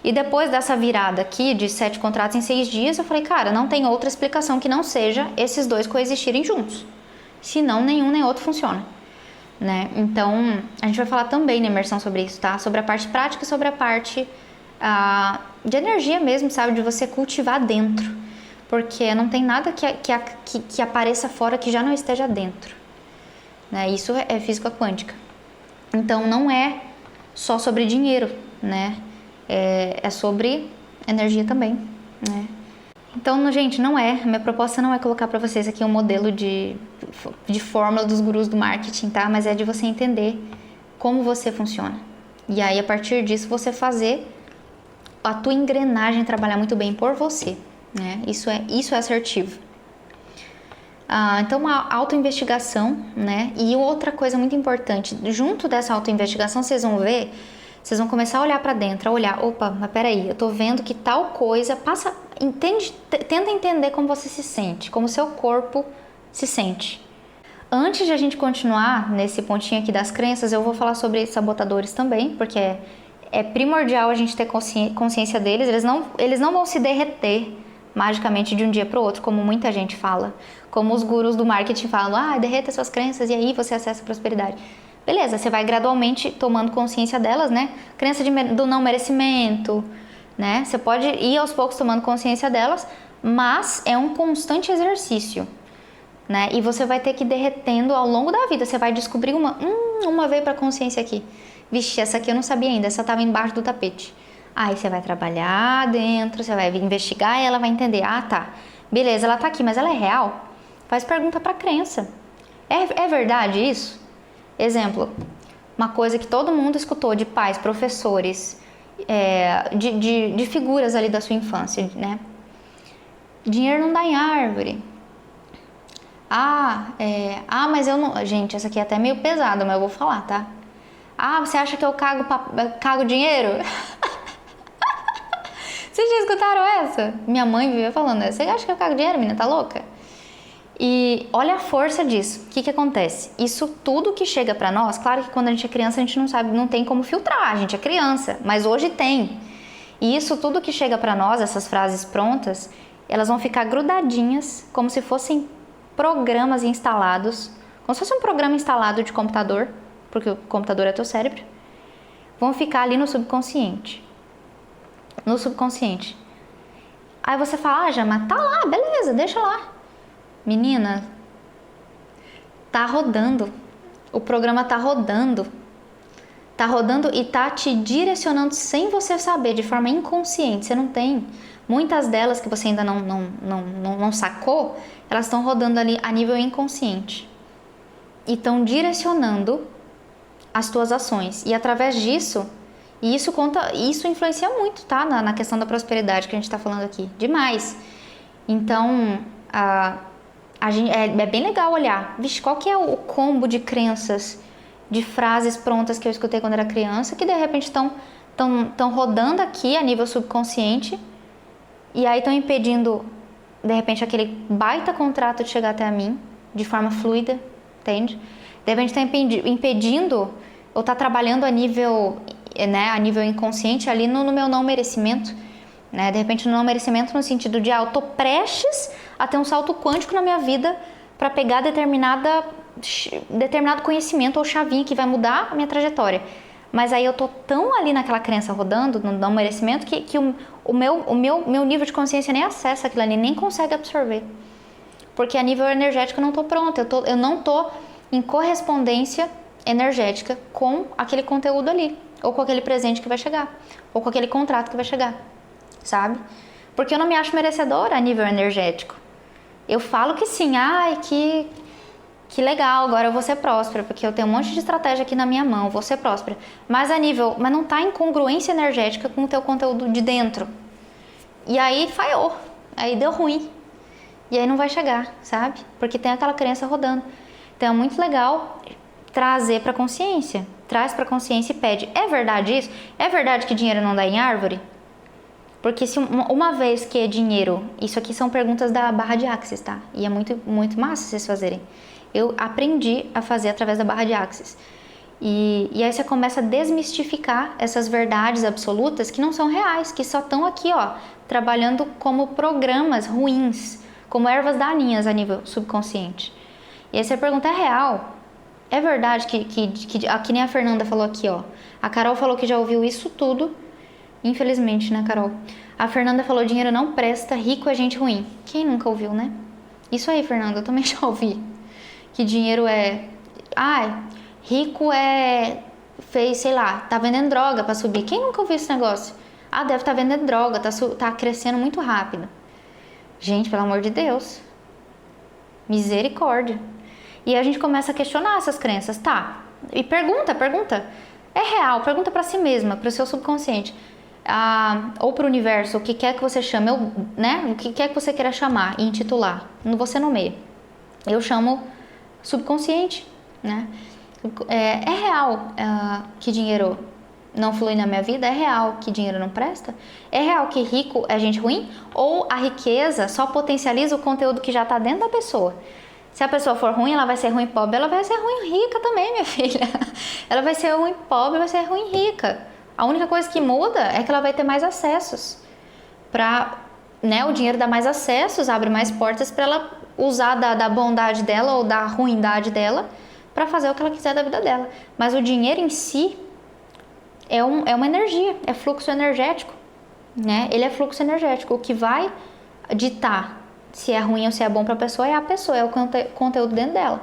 E depois dessa virada aqui de 7 contratos em 6 dias, eu falei, cara, não tem outra explicação que não seja esses dois coexistirem juntos. Senão nenhum nem outro funciona. Né? Então, a gente vai falar também na imersão sobre isso, tá? Sobre a parte prática e sobre a parte de energia mesmo, sabe? De você cultivar dentro. Porque não tem nada que apareça fora que já não esteja dentro. Né? Isso é física quântica. Então, não é só sobre dinheiro, né? É sobre energia também, né? Então, gente, minha proposta não é colocar para vocês aqui um modelo de fórmula dos gurus do marketing, tá? Mas é de você entender como você funciona. E aí, a partir disso, você fazer a tua engrenagem trabalhar muito bem por você, né? Isso é assertivo. Então, uma autoinvestigação, né? E outra coisa muito importante, junto dessa autoinvestigação, vocês vão ver, vocês vão começar a olhar para dentro, a olhar, opa, mas peraí, eu tô vendo que tal coisa passa, tenta entender como você se sente, como o seu corpo se sente. Antes de a gente continuar nesse pontinho aqui das crenças, eu vou falar sobre sabotadores também, porque é primordial a gente ter consciência deles, eles não vão se derreter magicamente de um dia para o outro, como muita gente fala, como os gurus do marketing falam, derreta suas crenças e aí você acessa a prosperidade. Beleza, você vai gradualmente tomando consciência delas, né? Crença do não merecimento, né? Você pode ir aos poucos tomando consciência delas, mas é um constante exercício, né? E você vai ter que ir derretendo ao longo da vida. Você vai descobrir uma veio para consciência aqui. Vixe, essa aqui eu não sabia ainda, essa estava embaixo do tapete. Aí você vai trabalhar dentro, você vai investigar e ela vai entender. Ah, tá. Beleza, ela tá aqui, mas ela é real? Faz pergunta pra crença. É verdade isso? Exemplo, uma coisa que todo mundo escutou de pais, professores, de figuras ali da sua infância, né? Dinheiro não dá em árvore. Mas eu não... Gente, essa aqui é até meio pesada, mas eu vou falar, tá? Você acha que eu cago dinheiro? Vocês já escutaram essa? Minha mãe vivia falando, você acha que eu cago dinheiro, menina? Tá louca? E olha a força disso. O que acontece? Isso tudo que chega pra nós, claro que quando a gente é criança a gente não sabe, não tem como filtrar, a gente é criança, mas hoje tem. E isso tudo que chega pra nós, essas frases prontas, elas vão ficar grudadinhas, como se fossem programas instalados, como se fosse um programa instalado de computador, porque o computador é teu cérebro, vão ficar ali no subconsciente. No subconsciente. Aí você fala, já, mas tá lá, beleza, deixa lá. Menina, tá rodando. O programa tá rodando. Tá rodando e tá te direcionando sem você saber, de forma inconsciente. Você não tem. Muitas delas que você ainda não sacou, elas estão rodando ali a nível inconsciente. E estão direcionando as tuas ações. E através disso, isso influencia muito, tá? Na questão da prosperidade que a gente tá falando aqui. Demais. Então, é bem legal olhar. Vixe, qual que é o combo de crenças, de frases prontas que eu escutei quando era criança, que de repente estão rodando aqui a nível subconsciente e aí estão impedindo, de repente, aquele baita contrato de chegar até a mim de forma fluida, entende? De repente está impedindo ou está trabalhando a nível inconsciente ali no meu não merecimento, né? De repente no não merecimento no sentido de eu tô prestes a ter um salto quântico na minha vida para pegar determinado conhecimento ou chavinha que vai mudar a minha trajetória. Mas aí eu tô tão ali naquela crença rodando, no não merecimento, que o meu nível de consciência nem acessa aquilo ali, nem consegue absorver. Porque a nível energético eu não tô pronta, eu não tô em correspondência energética com aquele conteúdo ali, ou com aquele presente que vai chegar, ou com aquele contrato que vai chegar, sabe? Porque eu não me acho merecedora a nível energético. Eu falo que sim, que legal, agora eu vou ser próspera, porque eu tenho um monte de estratégia aqui na minha mão, vou ser próspera. Mas não tá em congruência energética com o teu conteúdo de dentro. E aí falhou, aí deu ruim. E aí não vai chegar, sabe? Porque tem aquela crença rodando. Então é muito legal trazer pra consciência. Traz pra consciência e pede, é verdade isso? É verdade que dinheiro não dá em árvore? Porque se uma vez que é dinheiro, isso aqui são perguntas da barra de Axis, tá? E é muito, muito massa vocês fazerem. Eu aprendi a fazer através da barra de Axis. E aí você começa a desmistificar essas verdades absolutas que não são reais, que só estão aqui, ó, trabalhando como programas ruins, como ervas daninhas a nível subconsciente. E aí você pergunta, é real? É verdade que nem a Fernanda falou aqui, ó. A Carol falou que já ouviu isso tudo. Infelizmente, né, Carol? A Fernanda falou, dinheiro não presta, rico é gente ruim. Quem nunca ouviu, né? Isso aí, Fernanda, eu também já ouvi. Que dinheiro é... rico fez, sei lá, tá vendendo droga pra subir. Quem nunca ouviu esse negócio? Deve estar vendendo droga, tá crescendo muito rápido. Gente, pelo amor de Deus. Misericórdia. E a gente começa a questionar essas crenças, tá? E pergunta. É real, pergunta pra si mesma, pro seu subconsciente. Ou pro universo, o que quer que você chame, né? O que quer que você queira chamar e intitular. Você nomeia. Eu chamo subconsciente, né? É real que dinheiro não flui na minha vida? É real que dinheiro não presta? É real que rico é gente ruim? Ou a riqueza só potencializa o conteúdo que já está dentro da pessoa? Se a pessoa for ruim, ela vai ser ruim pobre, ela vai ser ruim rica também, minha filha. Ela vai ser ruim pobre, vai ser ruim rica. A única coisa que muda é que ela vai ter mais acessos. Né, o dinheiro dá mais acessos, abre mais portas para ela usar da bondade dela ou da ruindade dela para fazer o que ela quiser da vida dela. Mas o dinheiro em si é uma energia, é fluxo energético, né? Ele é fluxo energético. O que vai ditar se é ruim ou se é bom para a pessoa é o conteúdo dentro dela.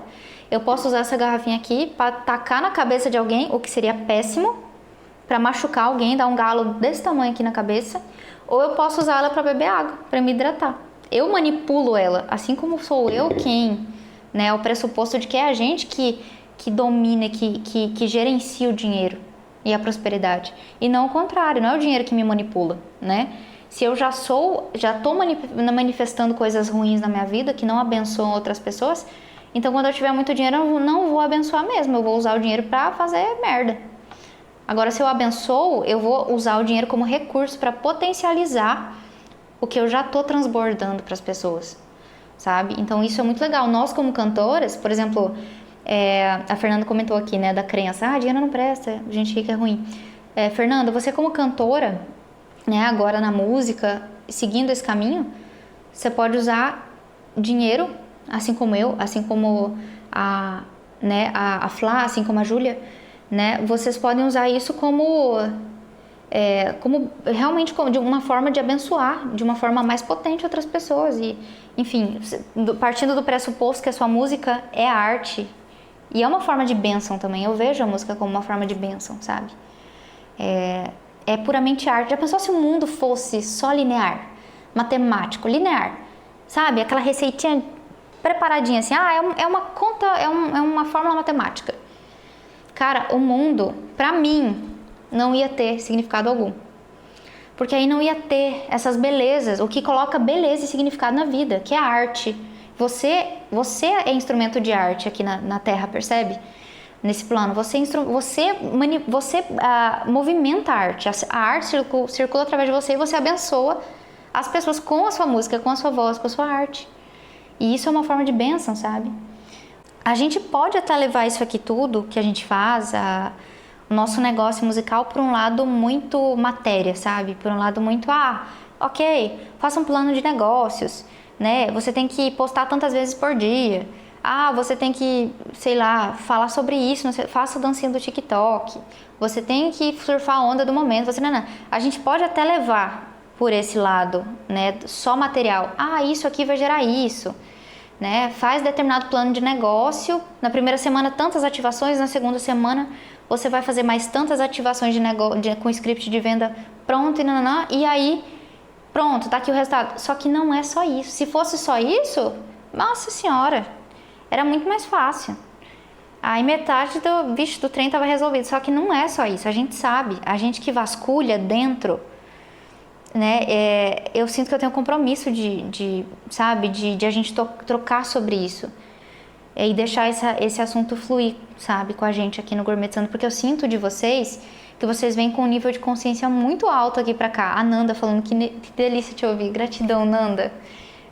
Eu posso usar essa garrafinha aqui para tacar na cabeça de alguém, o que seria péssimo, para machucar alguém, dar um galo desse tamanho aqui na cabeça, ou eu posso usar ela para beber água, para me hidratar. Eu manipulo ela, assim como sou eu quem, né, o pressuposto de que é a gente que domina, que gerencia o dinheiro e a prosperidade. E não o contrário, não é o dinheiro que me manipula, né? Se eu já estou manifestando coisas ruins na minha vida, que não abençoam outras pessoas, então quando eu tiver muito dinheiro eu não vou abençoar mesmo, eu vou usar o dinheiro para fazer merda. Agora, se eu abençoo, eu vou usar o dinheiro como recurso para potencializar o que eu já estou transbordando para as pessoas, sabe? Então isso é muito legal. Nós como cantoras, por exemplo, a Fernanda comentou aqui, né, da crença, dinheiro não presta, gente rica é ruim. Fernanda, você como cantora, né, agora na música, seguindo esse caminho, você pode usar dinheiro, assim como eu, assim como a Flá, assim como a Júlia, né, vocês podem usar isso como realmente de uma forma de abençoar, de uma forma mais potente outras pessoas. E, enfim, partindo do pressuposto que a sua música é arte, e é uma forma de bênção também, eu vejo a música como uma forma de bênção, sabe? É puramente arte. Já pensou se o mundo fosse só linear, matemático, linear, sabe? Aquela receitinha preparadinha assim, é uma conta, é uma fórmula matemática. Cara, o mundo, pra mim, não ia ter significado algum. Porque aí não ia ter essas belezas, o que coloca beleza e significado na vida, que é a arte. Você é instrumento de arte aqui na Terra, percebe? Nesse plano, você movimenta a arte. A arte circula através de você e você abençoa as pessoas com a sua música, com a sua voz, com a sua arte. E isso é uma forma de bênção, sabe? A gente pode até levar isso aqui tudo que a gente faz, o nosso negócio musical, por um lado muito matéria, sabe? Por um lado muito, ok, faça um plano de negócios, né? Você tem que postar tantas vezes por dia. Você tem que, sei lá, falar sobre isso, faça dancinha do TikTok. Você tem que surfar a onda do momento. Não. A gente pode até levar por esse lado, né? Só material. Isso aqui vai gerar isso, né? Faz determinado plano de negócio. Na primeira semana, tantas ativações. Na segunda semana, você vai fazer mais tantas ativações de negócio, com script de venda pronto e aí, pronto, tá aqui o resultado. Só que não é só isso. Se fosse só isso, nossa senhora, era muito mais fácil. Aí metade do trem estava resolvido. Só que não é só isso, a gente sabe. A gente que vasculha dentro, né? Eu sinto que eu tenho um compromisso de a gente trocar sobre isso. E deixar esse assunto fluir, sabe, com a gente aqui no Gourmetizando. Porque eu sinto de vocês que vocês vêm com um nível de consciência muito alto aqui pra cá. A Nanda falando que delícia te ouvir. Gratidão, Nanda.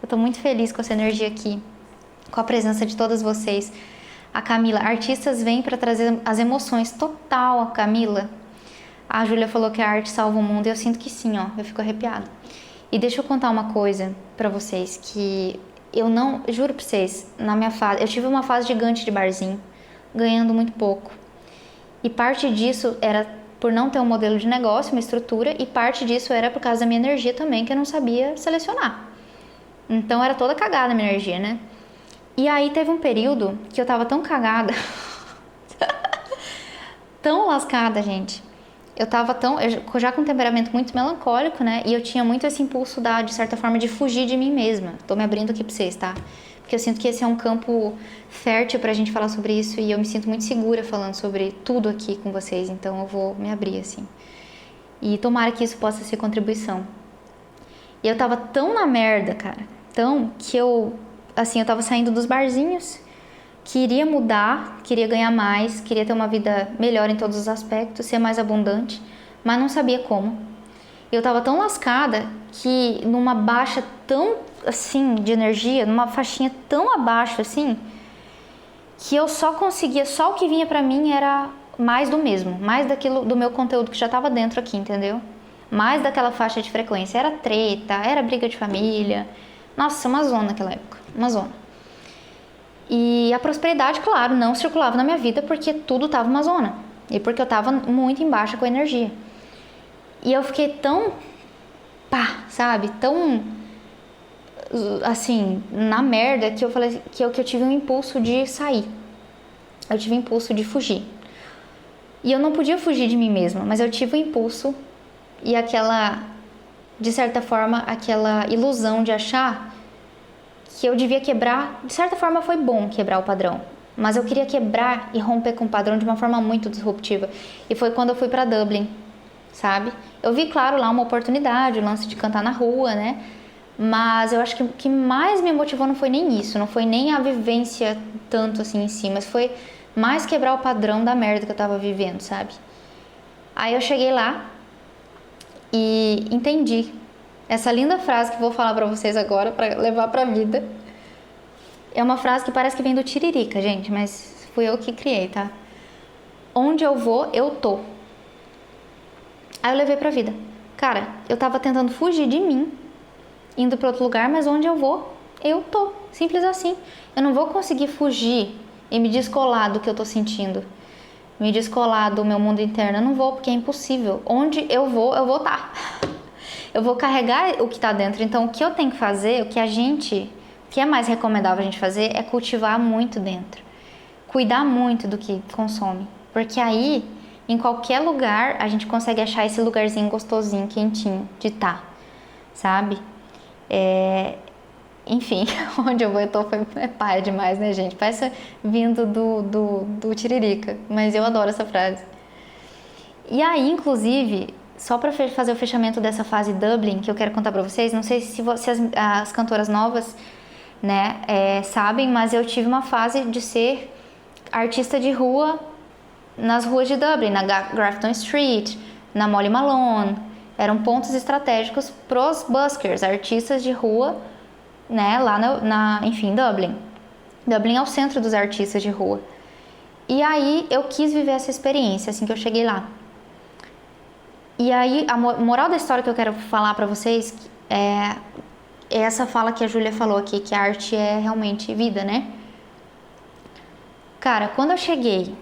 Eu tô muito feliz com essa energia aqui, com a presença de todas vocês. A Camila, artistas vêm para trazer as emoções. Total, Camila. A Júlia falou que a arte salva o mundo e eu sinto que sim, eu fico arrepiada. E deixa eu contar uma coisa pra vocês, que eu não, juro pra vocês, na minha fase, eu tive uma fase gigante de barzinho, ganhando muito pouco. E parte disso era por não ter um modelo de negócio, uma estrutura, e parte disso era por causa da minha energia também, que eu não sabia selecionar. Então era toda cagada a minha energia, né? E aí teve um período que eu tava tão cagada, tão lascada, gente. Eu já com um temperamento muito melancólico, né? E eu tinha muito esse impulso de certa forma, de fugir de mim mesma. Tô me abrindo aqui pra vocês, tá? Porque eu sinto que esse é um campo fértil pra gente falar sobre isso e eu me sinto muito segura falando sobre tudo aqui com vocês. Então eu vou me abrir, assim. E tomara que isso possa ser contribuição. E eu tava tão na merda, cara, que eu assim, eu tava saindo dos barzinhos, queria mudar, queria ganhar mais, queria ter uma vida melhor em todos os aspectos, ser mais abundante, mas não sabia como. Eu tava tão lascada que numa baixa tão, assim, de energia, numa faixinha tão abaixo, assim, que eu só o que vinha pra mim era mais do mesmo, mais daquilo, do meu conteúdo que já tava dentro aqui, entendeu? Mais daquela faixa de frequência, era treta, era briga de família, nossa, uma zona naquela época, uma zona. E a prosperidade, claro, não circulava na minha vida porque tudo tava uma zona, e porque eu tava muito embaixo com a energia. E eu fiquei tão, sabe, tão, assim, na merda, que eu falei que eu tive um impulso de sair. Eu tive um impulso de fugir. E eu não podia fugir de mim mesma, mas eu tive o impulso e aquela, de certa forma, aquela ilusão de achar que eu devia quebrar. De certa forma foi bom quebrar o padrão, mas eu queria quebrar e romper com o padrão de uma forma muito disruptiva. E foi quando eu fui pra Dublin, sabe? Eu vi, claro, lá uma oportunidade, o lance de cantar na rua, né? Mas eu acho que o que mais me motivou não foi nem isso, não foi nem a vivência tanto assim em si, mas foi mais quebrar o padrão da merda que eu tava vivendo, sabe? Aí eu cheguei lá e entendi essa linda frase que vou falar pra vocês agora, pra levar pra vida. É uma frase que parece que vem do Tiririca, gente, mas fui eu que criei, tá? Onde eu vou, eu tô. Aí eu levei pra vida. Cara, eu tava tentando fugir de mim, indo pra outro lugar, mas onde eu vou, eu tô. Simples assim. Eu não vou conseguir fugir e me descolar do que eu tô sentindo, me descolar do meu mundo interno. Eu não vou, porque é impossível. Onde eu vou tá. Eu vou carregar o que tá dentro. Então, o que eu tenho que fazer, o que é mais recomendável a gente fazer, é cultivar muito dentro. Cuidar muito do que consome. Porque aí, em qualquer lugar, a gente consegue achar esse lugarzinho gostosinho, quentinho, de tá, sabe? Enfim, onde eu vou, eu tô, é paia demais, né, gente? Parece vindo do Tiririca, mas eu adoro essa frase. E aí, inclusive, só pra fazer o fechamento dessa fase Dublin, que eu quero contar pra vocês, não sei se as cantoras novas, né, sabem, mas eu tive uma fase de ser artista de rua nas ruas de Dublin, na Grafton Street, na Molly Malone. Eram pontos estratégicos pros buskers, artistas de rua, né, lá enfim, Dublin. Dublin é o centro dos artistas de rua. E aí eu quis viver essa experiência assim que eu cheguei lá. E aí a moral da história que eu quero falar pra vocês é essa fala que a Júlia falou aqui, que a arte é realmente vida, né? Cara, quando eu cheguei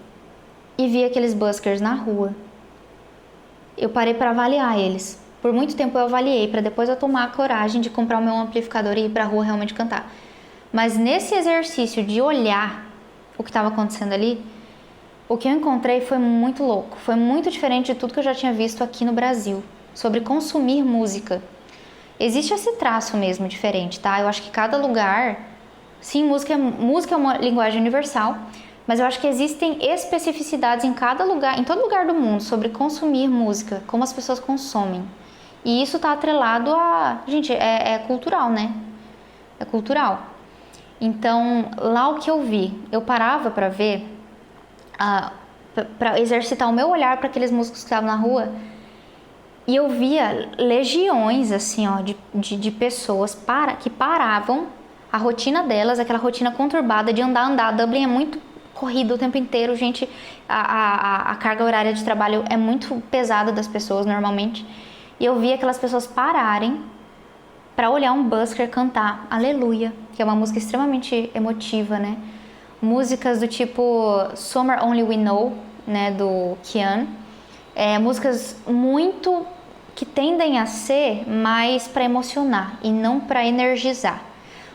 e vi aqueles buskers na rua, eu parei pra avaliar eles. Por muito tempo eu avaliei, pra depois eu tomar a coragem de comprar o meu amplificador e ir pra rua realmente cantar. Mas nesse exercício de olhar o que estava acontecendo ali, o que eu encontrei foi muito louco. Foi muito diferente de tudo que eu já tinha visto aqui no Brasil, sobre consumir música. Existe esse traço mesmo diferente, tá? Eu acho que cada lugar... Sim, música é uma linguagem universal, mas eu acho que existem especificidades em cada lugar, em todo lugar do mundo, sobre consumir música, como as pessoas consomem. E isso tá atrelado a... Gente, é cultural, né? É cultural. Então, lá o que eu vi, eu parava pra ver, pra exercitar o meu olhar para aqueles músicos que estavam na rua, e eu via legiões, assim, ó, de pessoas que paravam a rotina delas, aquela rotina conturbada de andar. Dublin é muito corrido o tempo inteiro, gente. A carga horária de trabalho é muito pesada das pessoas, normalmente. E eu via aquelas pessoas pararem para olhar um busker cantar Aleluia, que é uma música extremamente emotiva, né? Músicas do tipo Summer Only We Know, né, do Kian. Músicas muito que tendem a ser mais para emocionar e não para energizar.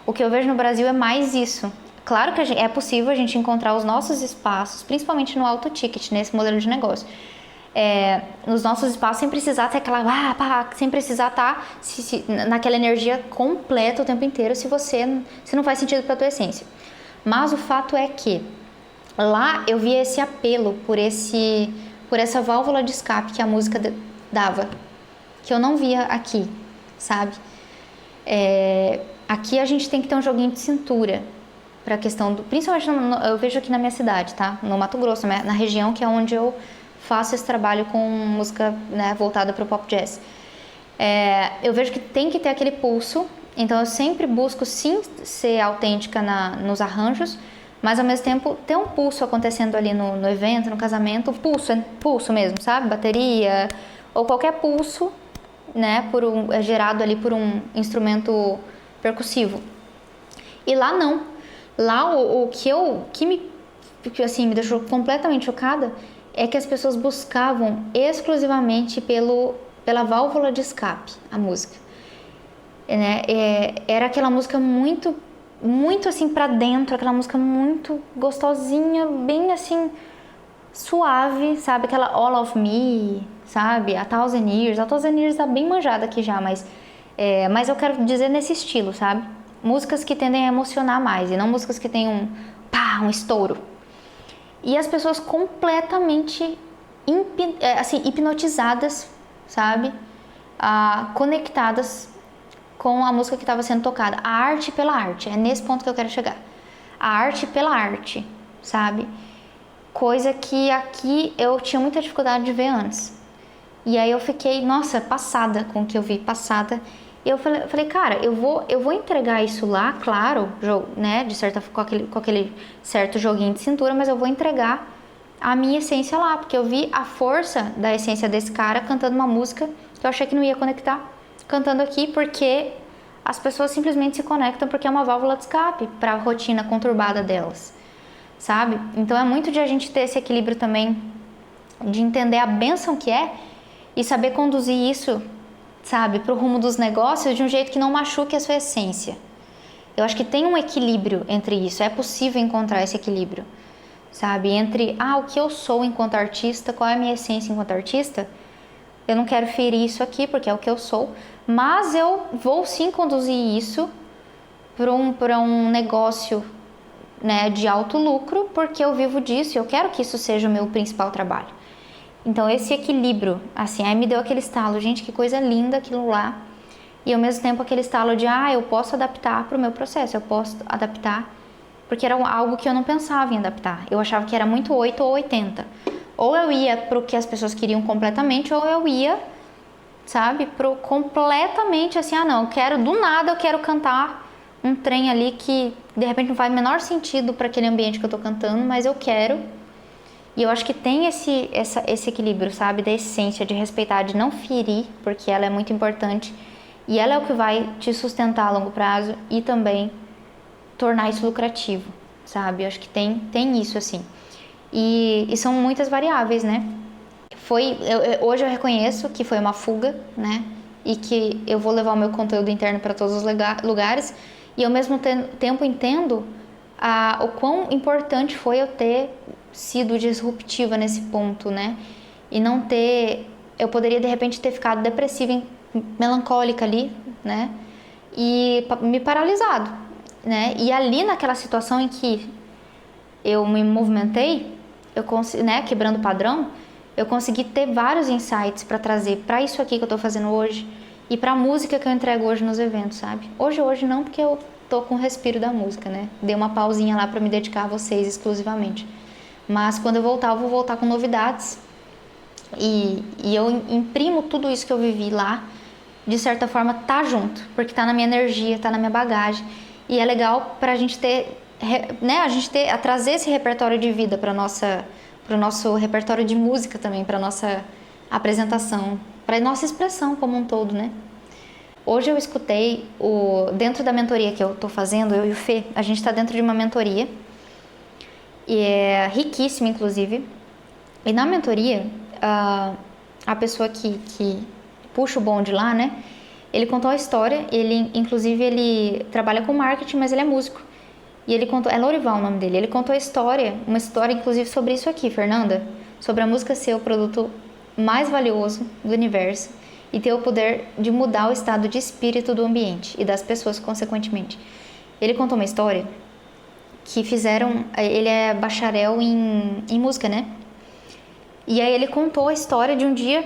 O que eu vejo no Brasil é mais isso. Claro que é possível a gente encontrar os nossos espaços, principalmente no alto ticket, nesse modelo de negócio. Nos nossos espaços, sem precisar ter aquela... sem precisar estar naquela energia completa o tempo inteiro, se não faz sentido para a tua essência. Mas o fato é que lá eu via esse apelo por essa válvula de escape que a música dava, que eu não via aqui, sabe? aqui a gente tem que ter um joguinho de cintura para a questão do, principalmente eu vejo aqui na minha cidade, tá? No Mato Grosso, na região que é onde eu faço esse trabalho com música, né, voltada para o pop jazz. Eu vejo que tem que ter aquele pulso, então eu sempre busco sim ser autêntica nos arranjos, mas ao mesmo tempo ter um pulso acontecendo ali no evento, no casamento, pulso mesmo, sabe? Bateria ou qualquer pulso, né, gerado ali por um instrumento percussivo. E lá não. Lá o que me deixou completamente chocada é que as pessoas buscavam exclusivamente pela válvula de escape, a música. Né? Era aquela música muito, muito assim pra dentro, aquela música muito gostosinha, bem assim, suave, sabe? Aquela All of Me, sabe? A Thousand Years tá bem manjada aqui já, mas eu quero dizer nesse estilo, sabe? Músicas que tendem a emocionar mais e não músicas que tem um estouro. E as pessoas completamente hipnotizadas, sabe? Conectadas com a música que estava sendo tocada. A arte pela arte, é nesse ponto que eu quero chegar. A arte pela arte, sabe? Coisa que aqui eu tinha muita dificuldade de ver antes. E aí eu fiquei, nossa, passada com o que eu vi, passada. E eu falei, cara, eu vou entregar isso lá, claro, né, com aquele certo joguinho de cintura, mas eu vou entregar a minha essência lá, porque eu vi a força da essência desse cara cantando uma música que eu achei que não ia conectar, cantando aqui porque as pessoas simplesmente se conectam porque é uma válvula de escape para a rotina conturbada delas, sabe? Então é muito de a gente ter esse equilíbrio também, de entender a bênção que é e saber conduzir isso, sabe, para o rumo dos negócios de um jeito que não machuque a sua essência. Eu acho que tem um equilíbrio entre isso, é possível encontrar esse equilíbrio, sabe, entre o que eu sou enquanto artista, qual é a minha essência enquanto artista. Eu não quero ferir isso aqui porque é o que eu sou, mas eu vou sim conduzir isso para um negócio, né, de alto lucro, porque eu vivo disso e eu quero que isso seja o meu principal trabalho. Então esse equilíbrio, assim, aí me deu aquele estalo, gente, que coisa linda aquilo lá. E ao mesmo tempo aquele estalo de, eu posso adaptar para o meu processo, eu posso adaptar, porque era algo que eu não pensava em adaptar. Eu achava que era muito 8 ou 80. Ou eu ia para o que as pessoas queriam completamente, ou eu ia, sabe, pro completamente assim, não, do nada eu quero cantar um trem ali que de repente não faz o menor sentido para aquele ambiente que eu tô cantando, mas eu quero. E eu acho que tem esse equilíbrio, sabe, da essência, de respeitar, de não ferir, porque ela é muito importante e ela é o que vai te sustentar a longo prazo e também tornar isso lucrativo, sabe? Eu acho que tem isso, assim. E são muitas variáveis, né? Hoje eu reconheço que foi uma fuga, né? E que eu vou levar o meu conteúdo interno para todos os lugares e ao mesmo tempo entendo o quão importante foi eu ter sido disruptiva nesse ponto, né? E não ter... Eu poderia, de repente, ter ficado depressiva, melancólica ali, né? E me paralisado, né? E ali, naquela situação em que eu me movimentei, né, quebrando o padrão, eu consegui ter vários insights para trazer para isso aqui que eu tô fazendo hoje e para a música que eu entrego hoje nos eventos, sabe? Hoje não, porque eu tô com o respiro da música, né? Dei uma pausinha lá para me dedicar a vocês exclusivamente. Mas quando eu vou voltar com novidades e eu imprimo tudo isso que eu vivi lá, de certa forma tá junto, porque tá na minha energia, tá na minha bagagem e é legal pra gente ter, né, trazer esse repertório de vida pro nosso repertório de música também, pra nossa apresentação, pra nossa expressão como um todo, né? Hoje eu escutei, dentro da mentoria que eu tô fazendo, eu e o Fê, a gente tá dentro de uma mentoria e é riquíssima, inclusive. E na mentoria, a pessoa que puxa o bonde lá, né? Ele contou a história, inclusive ele trabalha com marketing, mas ele é músico. E ele contou, é Lorival o nome dele, ele contou uma história inclusive sobre isso aqui, Fernanda, sobre a música ser o produto mais valioso do universo e ter o poder de mudar o estado de espírito do ambiente e das pessoas consequentemente. Ele contou uma história que ele é bacharel em música, né? E aí ele contou a história de um dia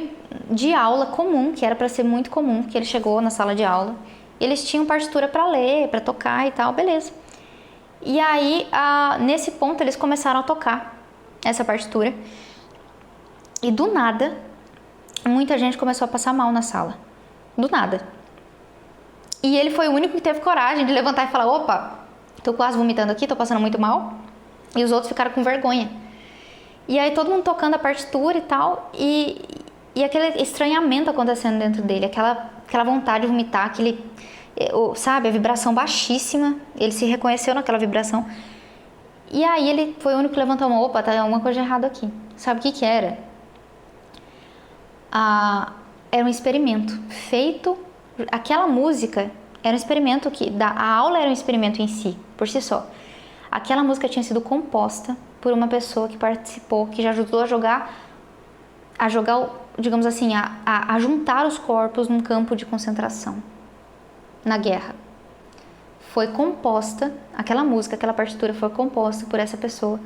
de aula comum, que era para ser muito comum, que ele chegou na sala de aula Eles tinham partitura para ler, para tocar e tal, beleza. E aí, nesse ponto, eles começaram a tocar essa partitura. E do nada, muita gente começou a passar mal na sala. Do nada. E ele foi o único que teve coragem de levantar e falar: opa, tô quase vomitando aqui, tô passando muito mal. E os outros ficaram com vergonha. E aí todo mundo tocando a partitura e tal, e aquele estranhamento acontecendo dentro dele, aquela vontade de vomitar, sabe, a vibração baixíssima, ele se reconheceu naquela vibração. E aí ele foi o único que levantou a mão: opa, tá alguma coisa de errado aqui. Sabe o que era? Era um experimento feito, aquela música era um experimento a aula era um experimento em si, por si só. Aquela música tinha sido composta por uma pessoa que participou, que já ajudou a jogar, digamos assim, a juntar os corpos num campo de concentração, na guerra. Foi composta, aquela música, aquela partitura foi composta por essa pessoa.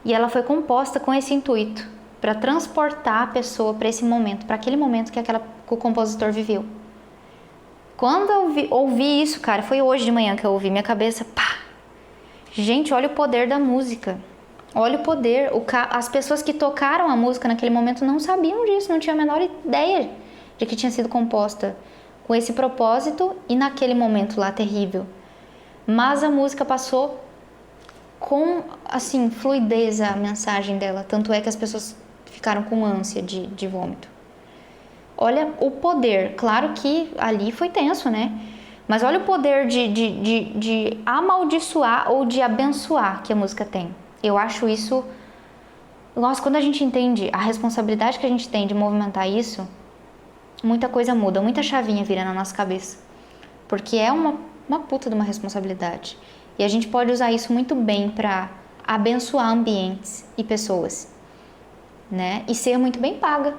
E ela foi composta com esse intuito, para transportar a pessoa para esse momento, para aquele momento que o compositor viveu. Quando eu ouvi isso, cara, foi hoje de manhã que eu ouvi, minha cabeça, pá! Gente, olha o poder da música. Olha o poder. As pessoas que tocaram a música naquele momento não sabiam disso, não tinham a menor ideia de que tinha sido composta com esse propósito e naquele momento lá terrível. Mas a música passou com, assim, fluidez a mensagem dela. Tanto é que as pessoas ficaram com ânsia de vômito. Olha o poder. Claro que ali foi tenso, né? Mas olha o poder de amaldiçoar ou de abençoar que a música tem. Eu acho isso... Nossa, quando a gente entende a responsabilidade que a gente tem de movimentar isso, muita coisa muda, muita chavinha vira na nossa cabeça. Porque é uma puta de uma responsabilidade. E a gente pode usar isso muito bem para abençoar ambientes e pessoas, né? E ser muito bem paga.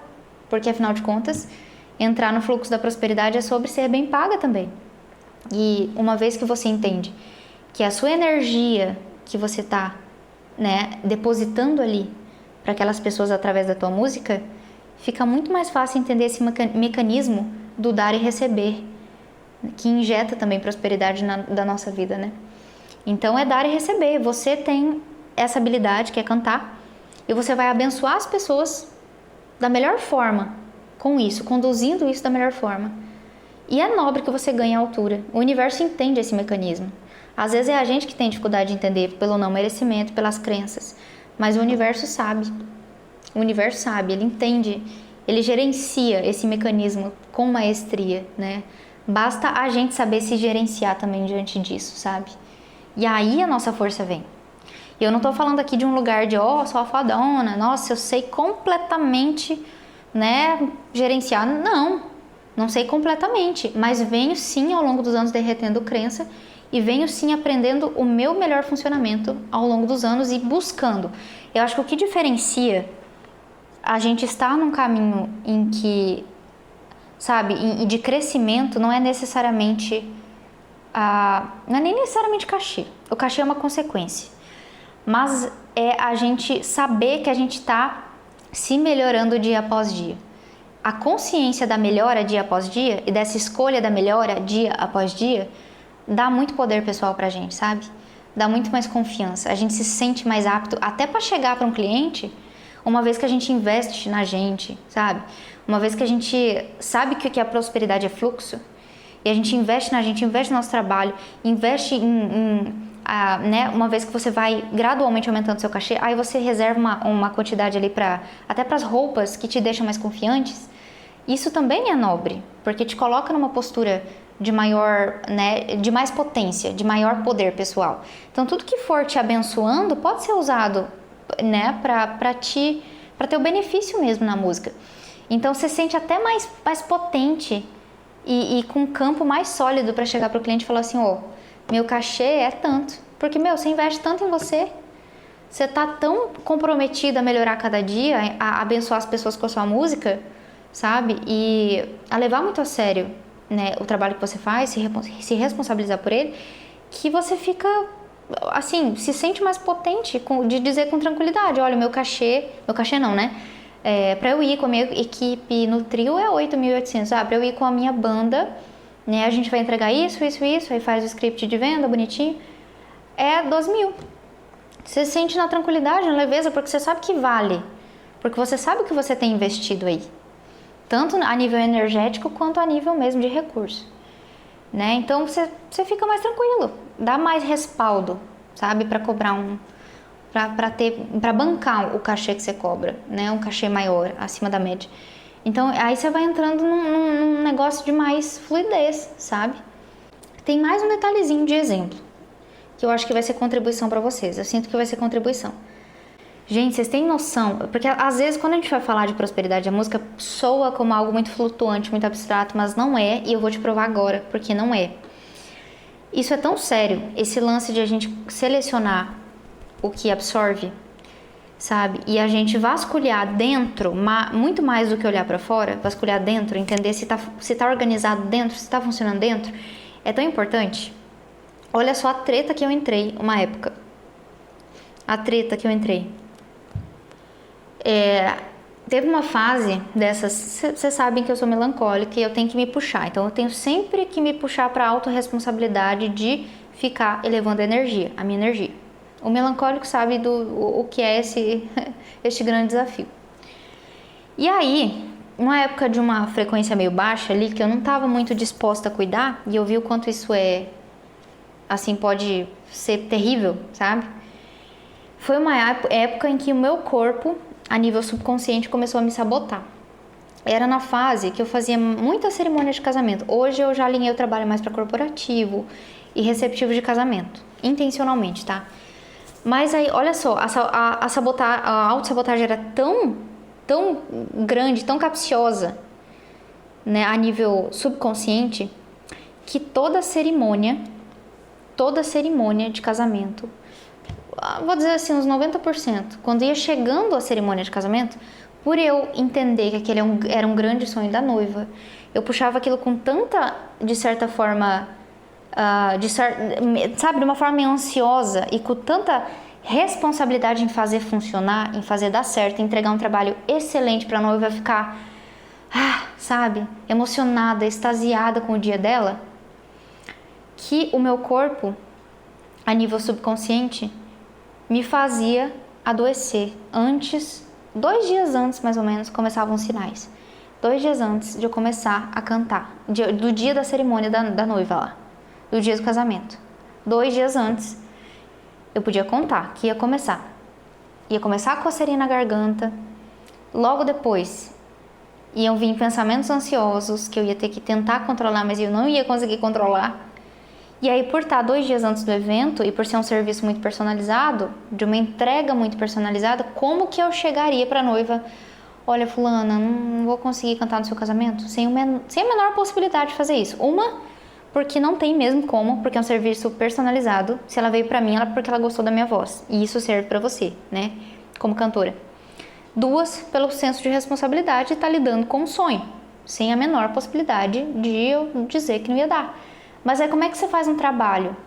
Porque, afinal de contas, entrar no fluxo da prosperidade é sobre ser bem paga também. E uma vez que você entende que a sua energia que você está, né, depositando ali para aquelas pessoas através da tua música, fica muito mais fácil entender esse mecanismo do dar e receber, que injeta também prosperidade da nossa vida, né? Então é dar e receber. Você tem essa habilidade que é cantar e você vai abençoar as pessoas da melhor forma com isso, conduzindo isso da melhor forma. E é nobre que você ganhe a altura. O universo entende esse mecanismo. Às vezes é a gente que tem dificuldade de entender pelo não merecimento, pelas crenças. Mas o universo sabe. O universo sabe, ele entende, ele gerencia esse mecanismo com maestria, né? Basta a gente saber se gerenciar também diante disso, sabe? E aí a nossa força vem. E eu não tô falando aqui de um lugar de, sou a fodona, nossa, eu sei completamente, né, gerenciar. Não sei completamente, mas venho sim ao longo dos anos derretendo crença e venho sim aprendendo o meu melhor funcionamento ao longo dos anos e buscando. Eu acho que o que diferencia a gente estar num caminho em que, sabe, de crescimento não é necessariamente, não é nem necessariamente cachê. O cachê é uma consequência. Mas é a gente saber que a gente está se melhorando dia após dia. A consciência da melhora dia após dia e dessa escolha da melhora dia após dia dá muito poder pessoal pra gente, sabe? Dá muito mais confiança. A gente se sente mais apto até para chegar para um cliente, uma vez que a gente investe na gente, sabe? Uma vez que a gente sabe que a prosperidade é fluxo e a gente investe na gente, investe no nosso trabalho, investe né, uma vez que você vai gradualmente aumentando seu cachê, aí você reserva uma quantidade ali até para as roupas que te deixam mais confiantes. Isso também é nobre, porque te coloca numa postura de maior, né, de mais potência, de maior poder pessoal. Então tudo que for te abençoando pode ser usado, né, para ter o benefício mesmo na música. Então você sente até mais potente e com um campo mais sólido para chegar para o cliente e falar assim: meu cachê é tanto, porque, você investe tanto em você, você tá tão comprometido a melhorar cada dia, a abençoar as pessoas com a sua música, sabe? E a levar muito a sério, né, o trabalho que você faz, se responsabilizar por ele, que você fica, assim, se sente mais potente de dizer com tranquilidade: olha, meu cachê não, né? Pra eu ir com a minha equipe no trio é 8.800, pra eu ir com a minha banda, né? A gente vai entregar isso, aí faz o script de venda bonitinho. É 12 mil. Você se sente na tranquilidade, na leveza, porque você sabe que vale. Porque você sabe o que você tem investido aí. Tanto a nível energético, quanto a nível mesmo de recurso. Né? Então, você fica mais tranquilo. Dá mais respaldo, sabe? Para cobrar para bancar o cachê que você cobra, né? Um cachê maior, acima da média. Então, aí você vai entrando num negócio de mais fluidez, sabe? Tem mais um detalhezinho de exemplo, que eu acho que vai ser contribuição para vocês. Eu sinto que vai ser contribuição. Gente, vocês têm noção? Porque às vezes quando a gente vai falar de prosperidade, a música soa como algo muito flutuante, muito abstrato, mas não é, e eu vou te provar agora, porque não é. Isso é tão sério, esse lance de a gente selecionar o que absorve, sabe? E a gente vasculhar dentro, muito mais do que olhar para fora, vasculhar dentro, entender se tá organizado dentro, se tá funcionando dentro, é tão importante. Olha só a treta que eu entrei uma época. A treta que eu entrei. Teve uma fase dessas, vocês sabem que eu sou melancólica e eu tenho que me puxar, então eu tenho sempre que me puxar para a autorresponsabilidade de ficar elevando a energia, a minha energia. O melancólico sabe o que é este grande desafio. E aí, uma época de uma frequência meio baixa ali, que eu não estava muito disposta a cuidar, e eu vi o quanto isso assim, pode ser terrível, sabe? Foi uma época em que o meu corpo, a nível subconsciente, começou a me sabotar. Era na fase que eu fazia muita cerimônia de casamento. Hoje eu já alinhei o trabalho mais para corporativo e receptivo de casamento, intencionalmente, tá? Mas aí, olha só, a autossabotagem era tão grande, tão capciosa, né, a nível subconsciente, que toda cerimônia de casamento, vou dizer assim, uns 90%, quando ia chegando a cerimônia de casamento, por eu entender que aquele era um grande sonho da noiva, eu puxava aquilo com tanta, de certa forma, sabe, de uma forma meio ansiosa e com tanta responsabilidade em fazer funcionar, em fazer dar certo, em entregar um trabalho excelente para a noiva ficar, sabe, emocionada, extasiada com o dia dela, que o meu corpo, a nível subconsciente, me fazia adoecer. 2 dias antes, mais ou menos, começavam os sinais. 2 dias antes de eu começar a cantar, do dia da cerimônia da noiva lá, do dia do casamento. 2 dias antes, eu podia contar que ia começar. Ia começar a coceirinha na garganta. Logo depois, iam vir pensamentos ansiosos que eu ia ter que tentar controlar, mas eu não ia conseguir controlar. E aí, por estar 2 dias antes do evento e por ser um serviço muito personalizado, de uma entrega muito personalizada, como que eu chegaria para a noiva? Olha, fulana, não vou conseguir cantar no seu casamento? Sem a menor possibilidade de fazer isso. Porque não tem mesmo como, porque é um serviço personalizado. Se ela veio para mim, porque ela gostou da minha voz. E isso serve para você, né? Como cantora. 2, pelo senso de responsabilidade, tá lidando com um sonho. Sem a menor possibilidade de eu dizer que não ia dar. Mas aí como é que você faz um trabalho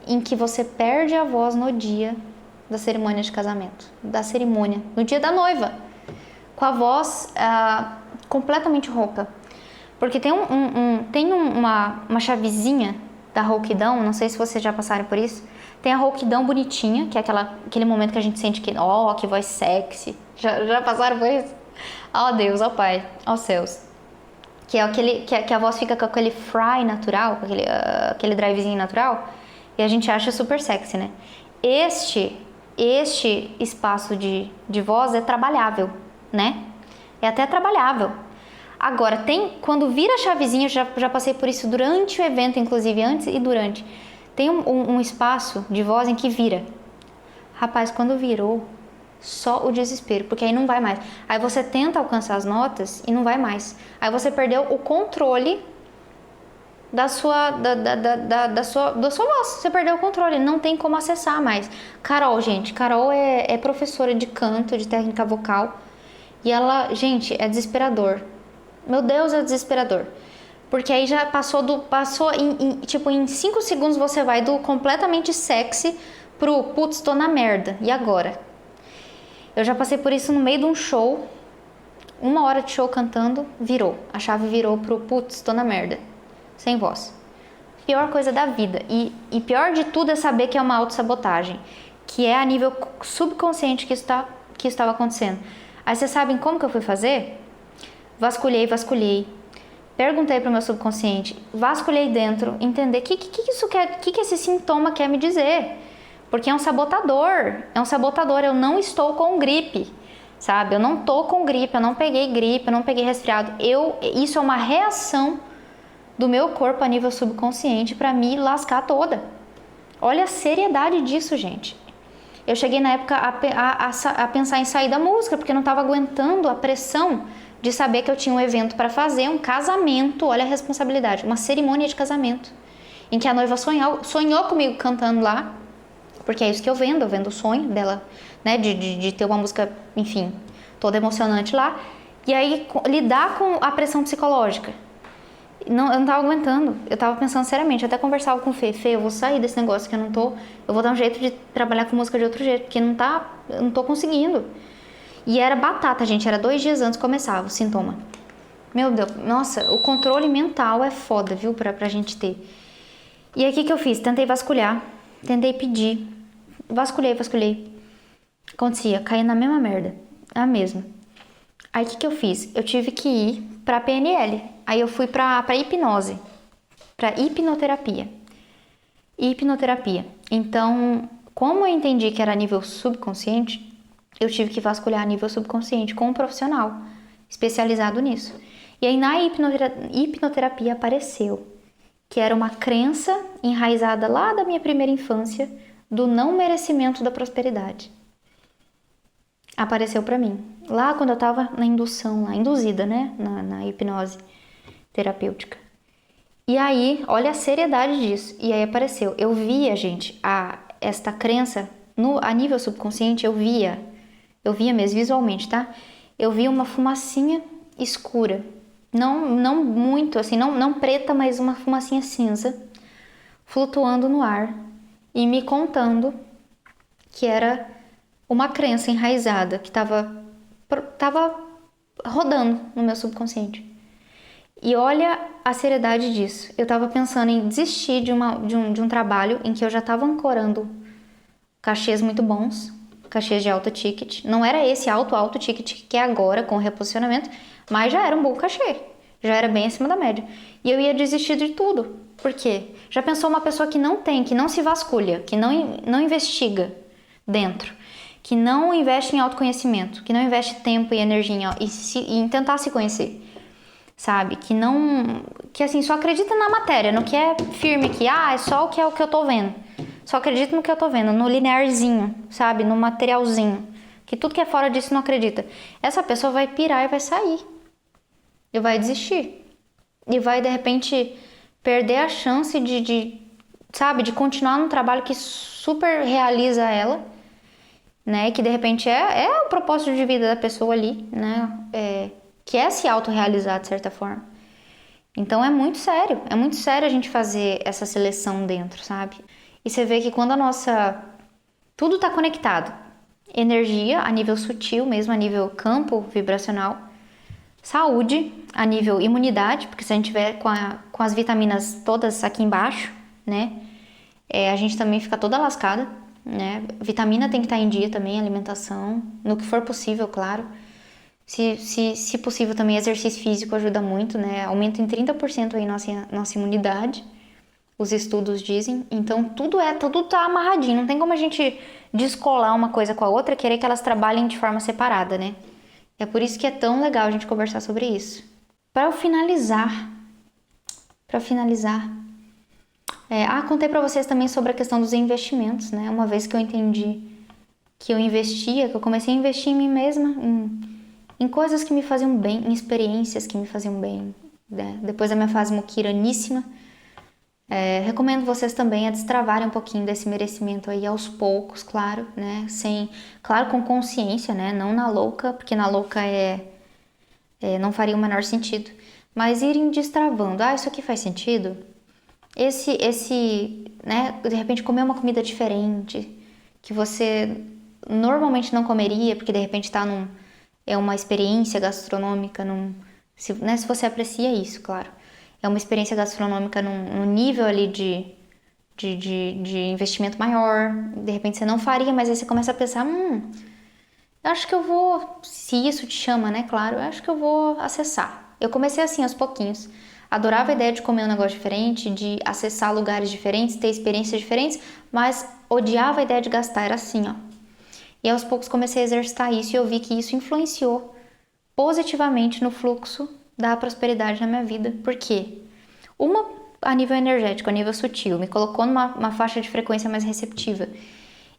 em que você perde a voz no dia da cerimônia de casamento? Da cerimônia, no dia da noiva, com a voz completamente rouca. Porque tem uma chavezinha da rouquidão, não sei se vocês já passaram por isso. Tem a rouquidão bonitinha, que é aquele momento que a gente sente que voz sexy. Já passaram por isso? Ó Deus, ó Pai, ó céus. Que é que a voz fica com aquele fry natural, com aquele drivezinho natural, e a gente acha super sexy, né? Este espaço de voz é trabalhável, né? É até trabalhável. Agora, quando vira a chavezinha, eu já passei por isso durante o evento, inclusive antes e durante. Tem um espaço de voz em que vira. Rapaz, quando virou, só o desespero, porque aí não vai mais. Aí você tenta alcançar as notas e não vai mais. Aí você perdeu o controle da sua voz. Você perdeu o controle, não tem como acessar mais. Carol, gente, Carol é professora de canto, de técnica vocal. E ela, gente, é desesperador. Meu Deus, é desesperador. Porque aí já em 5 segundos você vai do completamente sexy pro putz, tô na merda. E agora? Eu já passei por isso no meio de um show, 1 hora de show cantando, virou. A chave virou pro putz, tô na merda. sem voz. Pior coisa da vida. E pior de tudo é saber que é uma autossabotagem, que é a nível subconsciente que estava acontecendo. Aí vocês sabem como que eu fui fazer? Vasculhei. Perguntei para o meu subconsciente, vasculhei dentro, entender o que isso quer, que esse sintoma quer me dizer. Porque é um sabotador, eu não estou com gripe, sabe? Eu não tô com gripe, eu não peguei gripe, eu não peguei resfriado. Isso é uma reação do meu corpo a nível subconsciente para me lascar toda. Olha a seriedade disso, gente. Eu cheguei na época a pensar em sair da música, porque eu não estava aguentando a pressão de saber que eu tinha um evento para fazer, um casamento, olha a responsabilidade, uma cerimônia de casamento, em que a noiva sonhou comigo cantando lá, porque é isso que eu vendo o sonho dela, né, de ter uma música, enfim, toda emocionante lá, e aí lidar com a pressão psicológica. Não, eu não tava aguentando, eu tava pensando seriamente, eu até conversava com o Fê, eu vou sair desse negócio que eu vou dar um jeito de trabalhar com música de outro jeito, porque eu não tô conseguindo. E era batata, gente, era 2 dias antes que começava o sintoma. Meu Deus, nossa, o controle mental é foda, viu, pra gente ter. E aí o que eu fiz? Tentei vasculhar, tentei pedir, vasculhei. Acontecia, caía na mesma merda, a mesma. Aí o que eu fiz? Eu tive que ir pra PNL. Aí eu fui pra hipnose, pra hipnoterapia. Então, como eu entendi que era a nível subconsciente, eu tive que vasculhar a nível subconsciente com um profissional especializado nisso. E aí na hipnoterapia apareceu que era uma crença enraizada lá da minha primeira infância do não merecimento da prosperidade. Apareceu pra mim, lá quando eu tava na indução, lá, induzida, né, na hipnose terapêutica. E aí, olha a seriedade disso. E aí apareceu. Eu via, gente, esta crença a nível subconsciente, eu via mesmo visualmente, tá? Eu via uma fumacinha escura. Não muito, assim, não preta, mas uma fumacinha cinza flutuando no ar e me contando que era uma crença enraizada que tava rodando no meu subconsciente. E olha a seriedade disso. Eu tava pensando em desistir de um trabalho em que eu já tava ancorando cachês muito bons, cachês de alto ticket. Não era esse alto ticket que é agora com o reposicionamento, mas já era um bom cachê. Já era bem acima da média. E eu ia desistir de tudo. Por quê? Já pensou uma pessoa que não se vasculha, que não investiga dentro, que não investe em autoconhecimento, que não investe tempo e energia em tentar se conhecer, sabe? Que assim, só acredita na matéria, no que é firme aqui, é só o que eu tô vendo. Só acredita no que eu tô vendo, no linearzinho, sabe? No materialzinho. Que tudo que é fora disso não acredita. Essa pessoa vai pirar e vai sair. E vai desistir. E vai, de repente, perder a chance de continuar num trabalho que super realiza ela, né? Que, de repente, é o propósito de vida da pessoa ali, né? Que é se autorrealizar, de certa forma. Então, é muito sério a gente fazer essa seleção dentro, sabe? E você vê que quando tudo está conectado, energia a nível sutil mesmo, a nível campo vibracional, saúde a nível imunidade, porque se a gente tiver com as vitaminas todas aqui embaixo, né, a gente também fica toda lascada, né? Vitamina tem que estar em dia também, alimentação, no que for possível, claro. Se possível também exercício físico ajuda muito, né? Aumenta em 30% aí nossa imunidade. Os estudos dizem. Então, tudo tá amarradinho. Não tem como a gente descolar uma coisa com a outra, querer que elas trabalhem de forma separada, né? É por isso que é tão legal a gente conversar sobre isso. Para finalizar, contei para vocês também sobre a questão dos investimentos, né? Uma vez que eu entendi que eu comecei a investir em mim mesma, em coisas que me faziam bem, em experiências que me faziam bem, né? Depois da minha fase muquiraníssima, recomendo vocês também a destravarem um pouquinho desse merecimento aí aos poucos, claro, né? Claro, com consciência, né? Não na louca, porque na louca não faria o menor sentido. Mas irem destravando. Isso aqui faz sentido? Né? De repente comer uma comida diferente, que você normalmente não comeria, porque de repente é uma experiência gastronômica, se você aprecia isso, claro. é uma experiência gastronômica num nível ali de investimento maior. De repente você não faria, mas aí você começa a pensar, eu acho que eu vou, se isso te chama, né, claro, eu acho que eu vou acessar. Eu comecei assim, aos pouquinhos. Adorava a ideia de comer um negócio diferente, de acessar lugares diferentes, ter experiências diferentes, mas odiava a ideia de gastar, era assim, ó. E aos poucos comecei a exercitar isso e eu vi que isso influenciou positivamente no fluxo da prosperidade na minha vida. Por quê? Uma, a nível energético, a nível sutil, me colocou numa faixa de frequência mais receptiva.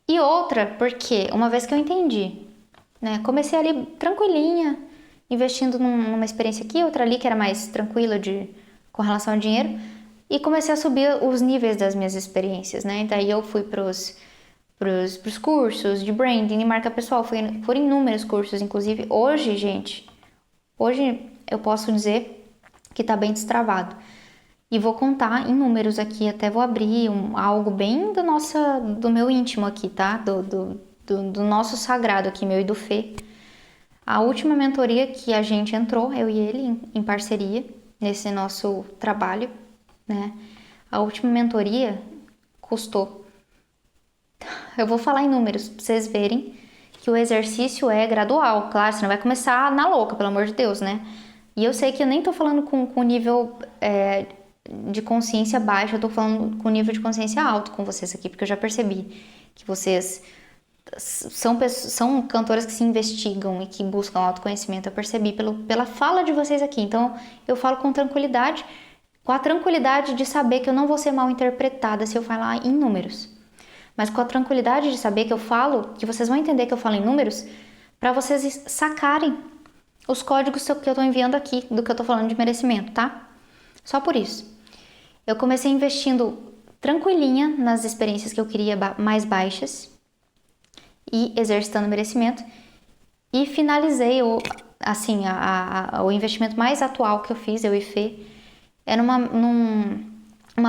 E outra, porque uma vez que eu entendi, né, comecei ali tranquilinha, investindo numa experiência aqui, outra ali que era mais tranquila com relação ao dinheiro, e comecei a subir os níveis das minhas experiências, né? Daí eu fui pros cursos de branding e marca pessoal, foram inúmeros cursos, inclusive hoje, gente, hoje eu posso dizer que tá bem destravado. E vou contar em números aqui, até vou abrir algo bem do meu íntimo aqui, tá? Do nosso sagrado aqui, meu e do Fê. A última mentoria que a gente entrou, eu e ele, em parceria, nesse nosso trabalho, né? A última mentoria custou. Eu vou falar em números pra vocês verem que o exercício é gradual. Claro, você não vai começar na louca, pelo amor de Deus, né? E eu sei que eu nem tô falando com nível de consciência baixa, eu tô falando com nível de consciência alto com vocês aqui, porque eu já percebi que vocês são cantoras que se investigam e que buscam autoconhecimento. Eu percebi pela fala de vocês aqui. Então, eu falo com tranquilidade, com a tranquilidade de saber que eu não vou ser mal interpretada se eu falar em números. Mas com a tranquilidade de saber que eu falo, que vocês vão entender que eu falo em números, para vocês sacarem os códigos que eu tô enviando aqui, do que eu tô falando de merecimento, tá? Só por isso. Eu comecei investindo tranquilinha nas experiências que eu queria mais baixas e exercitando merecimento. E finalizei o investimento mais atual que eu fiz, eu e Fê, era uma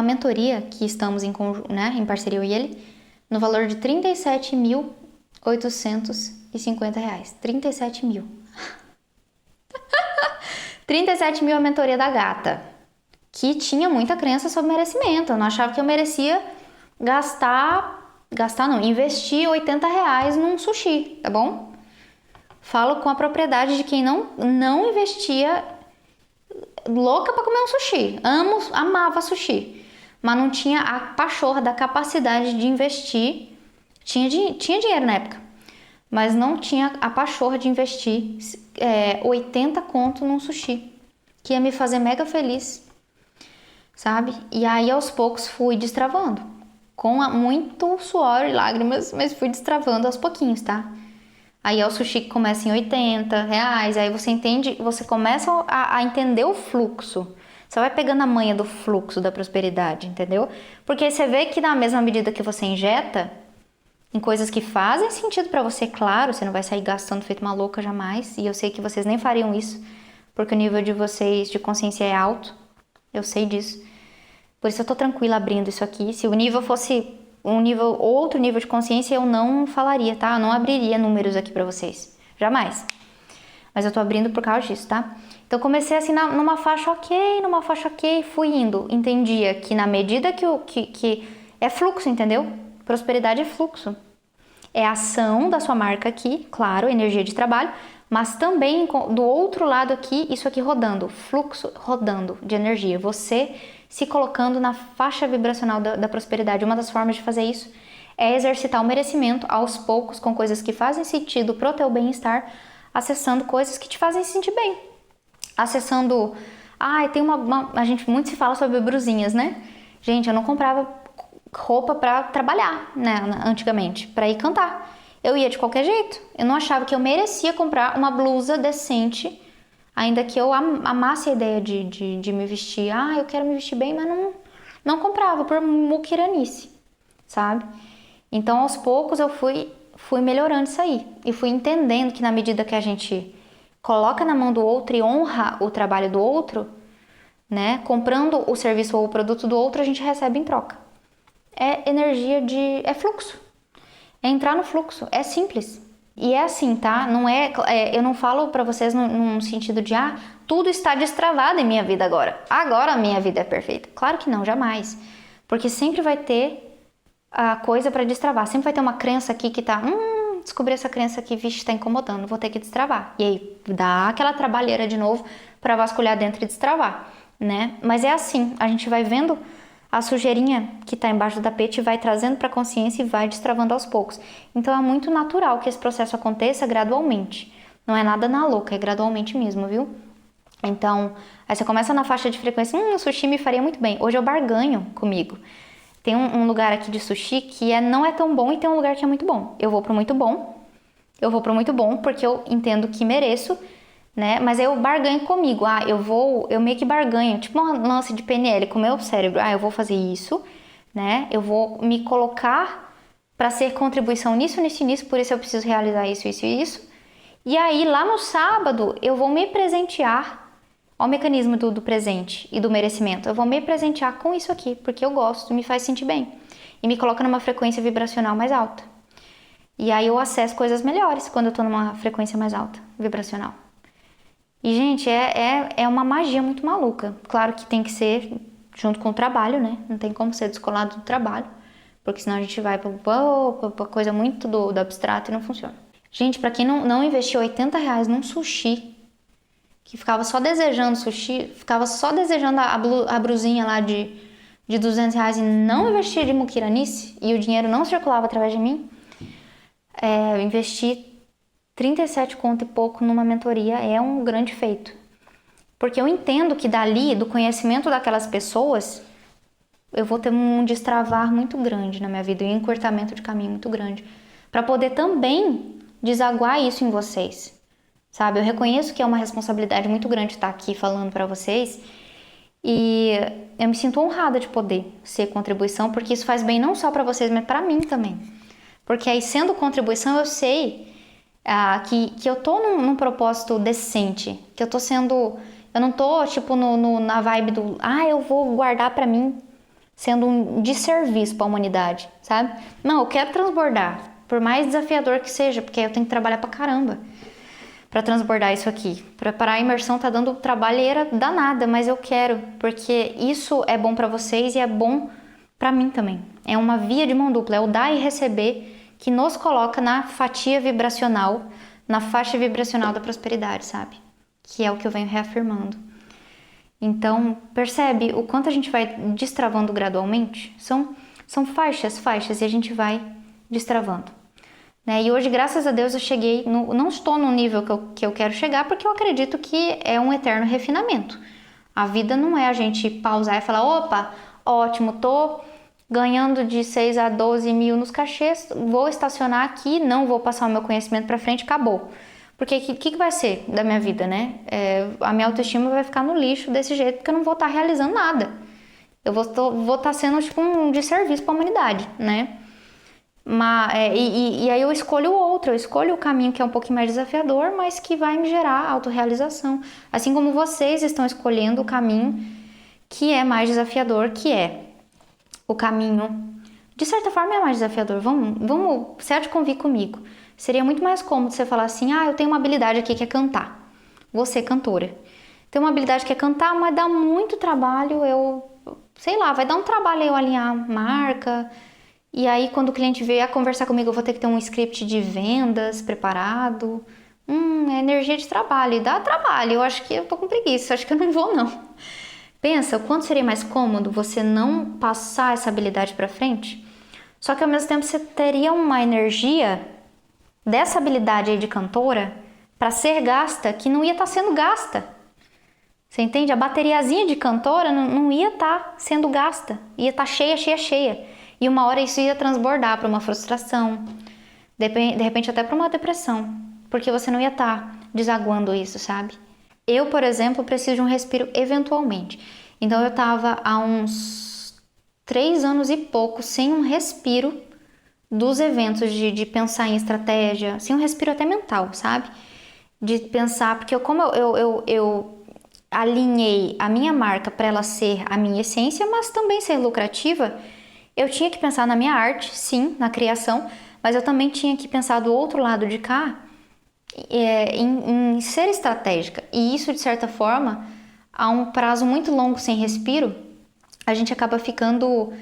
mentoria que estamos em parceria eu e ele, no valor de R$37.850. 37 mil. 37 mil a mentoria da gata, que tinha muita crença sobre merecimento. Eu não achava que eu merecia investir R$80 num sushi, tá bom? Falo com a propriedade de quem não investia, louca pra comer um sushi. Amava sushi, mas não tinha a pachorra da capacidade de investir. Tinha dinheiro na época, mas não tinha a pachorra de investir 80 conto num sushi, que ia me fazer mega feliz, sabe? E aí aos poucos fui destravando, com muito suor e lágrimas, mas fui destravando aos pouquinhos, tá? Aí é o sushi que começa em R$80, aí você começa a entender o fluxo. Você vai pegando a manha do fluxo da prosperidade, entendeu? Porque você vê que na mesma medida que você injeta em coisas que fazem sentido pra você, claro, você não vai sair gastando feito uma louca jamais, e eu sei que vocês nem fariam isso, porque o nível de vocês de consciência é alto, eu sei disso. Por isso eu tô tranquila abrindo isso aqui. Se o nível fosse outro nível de consciência, eu não falaria, tá? Eu não abriria números aqui pra vocês, jamais. Mas eu tô abrindo por causa disso, tá? Então comecei assim numa faixa ok, fui indo. Entendia que na medida que é fluxo, entendeu? Prosperidade é fluxo. É a ação da sua marca aqui, claro, energia de trabalho, mas também do outro lado aqui, isso aqui rodando, fluxo rodando de energia. Você se colocando na faixa vibracional da prosperidade. Uma das formas de fazer isso é exercitar o merecimento aos poucos com coisas que fazem sentido pro teu bem-estar, acessando coisas que te fazem se sentir bem. Acessando... tem a gente muito se fala sobre brusinhas, né? Gente, eu não comprava roupa pra trabalhar, né, antigamente, pra ir cantar. Eu ia de qualquer jeito. Eu não achava que eu merecia comprar uma blusa decente, ainda que eu amasse a ideia de me vestir. Eu quero me vestir bem, mas não comprava por muquiranice, sabe? Então, aos poucos, eu fui melhorando isso aí. E fui entendendo que na medida que a gente coloca na mão do outro e honra o trabalho do outro, né? Comprando o serviço ou o produto do outro, a gente recebe em troca. É energia é fluxo. É entrar no fluxo. É simples. E é assim, tá? Não eu não falo pra vocês num sentido de, tudo está destravado em minha vida agora. Agora a minha vida é perfeita. Claro que não, jamais. Porque sempre vai ter a coisa pra destravar. Sempre vai ter uma crença aqui que tá, descobri essa crença aqui, vixe, tá incomodando, vou ter que destravar. E aí dá aquela trabalheira de novo pra vasculhar dentro e destravar, né? Mas é assim, a gente vai vendo a sujeirinha que está embaixo do tapete, vai trazendo para a consciência e vai destravando aos poucos. Então é muito natural que esse processo aconteça gradualmente. Não é nada na louca, é gradualmente mesmo, viu? Então, aí você começa na faixa de frequência, o sushi me faria muito bem. Hoje eu barganho comigo. Tem um lugar aqui de sushi que não é tão bom e tem um lugar que é muito bom. Eu vou pro muito bom. Eu vou pro muito bom porque eu entendo que mereço, né? Mas aí eu barganho comigo. Eu meio que barganho, tipo um lance de PNL com o meu cérebro. Eu vou fazer isso, né? Eu vou me colocar para ser contribuição nisso, nisso e nisso, por isso eu preciso realizar isso, isso e isso. E aí lá no sábado eu vou me presentear. Olha o mecanismo do presente e do merecimento. Eu vou me presentear com isso aqui, porque eu gosto, me faz sentir bem. E me coloca numa frequência vibracional mais alta. E aí eu acesso coisas melhores quando eu tô numa frequência mais alta, vibracional. E, gente, é uma magia muito maluca. Claro que tem que ser junto com o trabalho, né? Não tem como ser descolado do trabalho, porque senão a gente vai pra coisa muito do abstrato e não funciona. Gente, pra quem não investiu R$80 num sushi, que ficava só desejando sushi, ficava só desejando a brusinha lá de R$200 e não investia de muquiranice, e o dinheiro não circulava através de mim, eu investi 37 conto e pouco numa mentoria é um grande feito. Porque eu entendo que dali, do conhecimento daquelas pessoas, eu vou ter um destravar muito grande na minha vida, um encurtamento de caminho muito grande, para poder também desaguar isso em vocês. Sabe? Eu reconheço que é uma responsabilidade muito grande estar aqui falando para vocês e eu me sinto honrada de poder ser contribuição, porque isso faz bem não só para vocês, mas para mim também. Porque aí, sendo contribuição, eu sei que eu tô num propósito decente, que eu tô sendo... Eu não tô, tipo, na vibe do... eu vou guardar pra mim, sendo um desserviço pra humanidade, sabe? Não, eu quero transbordar, por mais desafiador que seja, porque eu tenho que trabalhar pra caramba pra transbordar isso aqui. Preparar a imersão tá dando trabalheira danada, mas eu quero, porque isso é bom pra vocês e é bom pra mim também. É uma via de mão dupla, é o dar e receber que nos coloca na fatia vibracional, na faixa vibracional da prosperidade, sabe? Que é o que eu venho reafirmando. Então, percebe o quanto a gente vai destravando gradualmente? São faixas, e a gente vai destravando. Né? E hoje, graças a Deus, eu cheguei, não estou no nível que eu quero chegar, porque eu acredito que é um eterno refinamento. A vida não é a gente pausar e falar, opa, ótimo, tô ganhando de 6 a 12 mil nos cachês, vou estacionar aqui, não vou passar o meu conhecimento para frente, acabou. Porque o que vai ser da minha vida, né? A minha autoestima vai ficar no lixo desse jeito, porque eu não vou estar realizando nada. Eu vou estar sendo tipo um desserviço para a humanidade, né? E aí eu escolho outro, eu escolho o caminho que é um pouquinho mais desafiador, mas que vai me gerar autorrealização. Assim como vocês estão escolhendo o caminho que é mais desafiador, que é o caminho, de certa forma é mais desafiador. Vamos, você há de convir comigo. Seria muito mais cômodo você falar assim, eu tenho uma habilidade aqui que é cantar. Vou ser cantora. Tenho uma habilidade que é cantar, mas dá muito trabalho, vai dar um trabalho eu alinhar marca. E aí quando o cliente vier conversar comigo, eu vou ter que ter um script de vendas preparado. É energia de trabalho, e dá trabalho. Eu acho que eu tô com preguiça, acho que eu não vou não. Pensa o quanto seria mais cômodo você não passar essa habilidade para frente, só que ao mesmo tempo você teria uma energia dessa habilidade aí de cantora para ser gasta que não ia estar sendo gasta. Você entende? A bateriazinha de cantora não ia estar sendo gasta, ia estar cheia. E uma hora isso ia transbordar para uma frustração, de repente até para uma depressão, porque você não ia estar desaguando isso, sabe? Eu, por exemplo, preciso de um respiro eventualmente. Então eu estava há uns 3 anos e pouco sem um respiro dos eventos de pensar em estratégia, sem um respiro até mental, sabe? De pensar, porque como eu alinhei a minha marca para ela ser a minha essência, mas também ser lucrativa, eu tinha que pensar na minha arte, sim, na criação, Mas eu também tinha que pensar do outro lado de cá, em ser estratégica. E isso, de certa forma, a um prazo muito longo sem respiro, a gente acaba ficando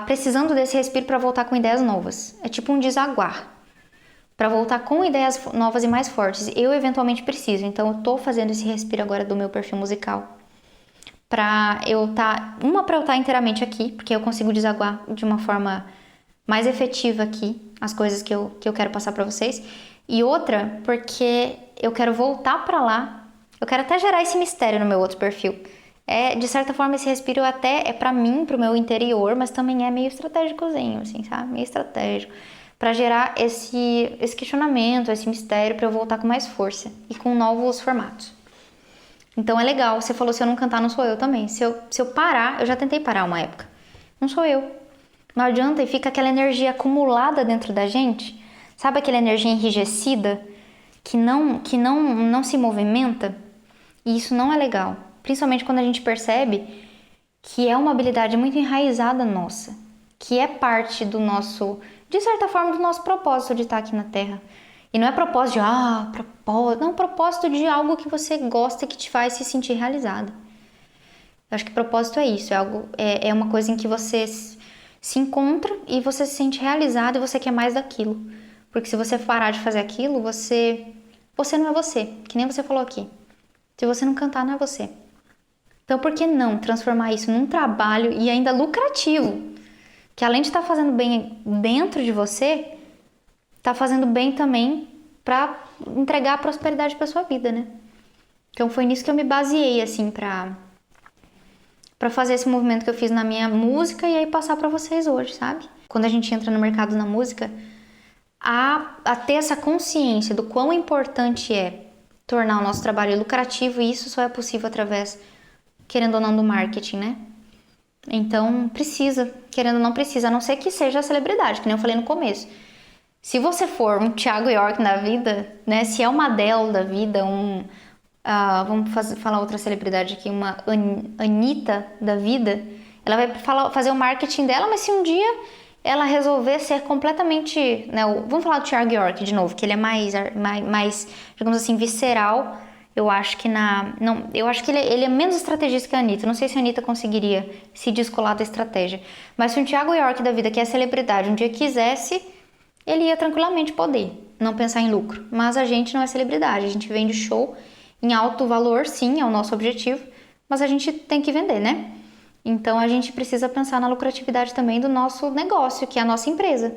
precisando desse respiro para voltar com ideias novas. É tipo um desaguar. Para voltar com ideias novas e mais fortes. Eu eventualmente preciso, então eu tô fazendo esse respiro agora do meu perfil musical. Para eu estar inteiramente aqui, porque eu consigo desaguar de uma forma mais efetiva aqui as coisas que eu quero passar para vocês. E outra, porque eu quero voltar para lá. Eu quero até gerar esse mistério no meu outro perfil. De certa forma, esse respiro até é para mim, pro meu interior, mas também é meio estratégicozinho, assim, sabe? Meio estratégico. Para gerar esse questionamento, esse mistério, para eu voltar com mais força e com novos formatos. Então é legal, você falou, se eu não cantar, não sou eu também. Se eu parar, eu já tentei parar uma época. Não sou eu. Não adianta, e fica aquela energia acumulada dentro da gente. Sabe aquela energia enrijecida que não se movimenta? E isso não é legal. Principalmente quando a gente percebe que é uma habilidade muito enraizada nossa. Que é parte do nosso, de certa forma, do nosso propósito de estar aqui na Terra. E não é propósito de, propósito. Não, propósito de algo que você gosta e que te faz se sentir realizado. Eu acho que propósito é isso. É uma coisa em que você se encontra e você se sente realizado e você quer mais daquilo. Porque se você parar de fazer aquilo, você não é você. Que nem você falou aqui. Se você não cantar, não é você. Então, por que não transformar isso num trabalho e ainda lucrativo? Que além de estar fazendo bem dentro de você, está fazendo bem também para entregar a prosperidade para sua vida, né? Então, foi nisso que eu me baseei, assim, para fazer esse movimento que eu fiz na minha música e aí passar para vocês hoje, sabe? Quando a gente entra no mercado na música, a ter essa consciência do quão importante é tornar o nosso trabalho lucrativo, e isso só é possível através, querendo ou não, do marketing, né? Então, precisa, querendo ou não precisa, a não ser que seja a celebridade, que nem eu falei no começo. Se você for um Thiago York da vida, né? Se é uma Adele da vida, vamos falar outra celebridade aqui, uma Anitta da vida, ela vai fazer o marketing dela, mas se um dia ela resolver ser completamente, né, vamos falar do Thiago York de novo, que ele é mais, digamos assim, visceral. Eu acho que ele é menos estrategista que a Anitta. Não sei se a Anitta conseguiria se descolar da estratégia. Mas se um Thiago York da vida, que é celebridade, um dia quisesse, ele ia tranquilamente poder não pensar em lucro. Mas a gente não é celebridade, a gente vende show em alto valor, sim, é o nosso objetivo, mas a gente tem que vender, né? Então a gente precisa pensar na lucratividade também do nosso negócio, que é a nossa empresa.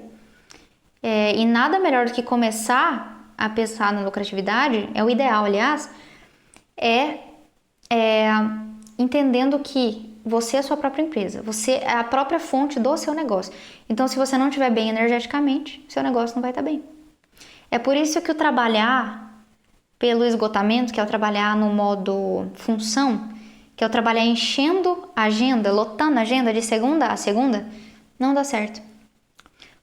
E nada melhor do que começar a pensar na lucratividade, é o ideal, aliás, entendendo que você é a sua própria empresa, você é a própria fonte do seu negócio. Então, se você não estiver bem energeticamente, seu negócio não vai estar bem. É por isso que o trabalhar pelo esgotamento, que é o trabalhar no modo função, que é o trabalhar enchendo a agenda, lotando a agenda de segunda a segunda, não dá certo.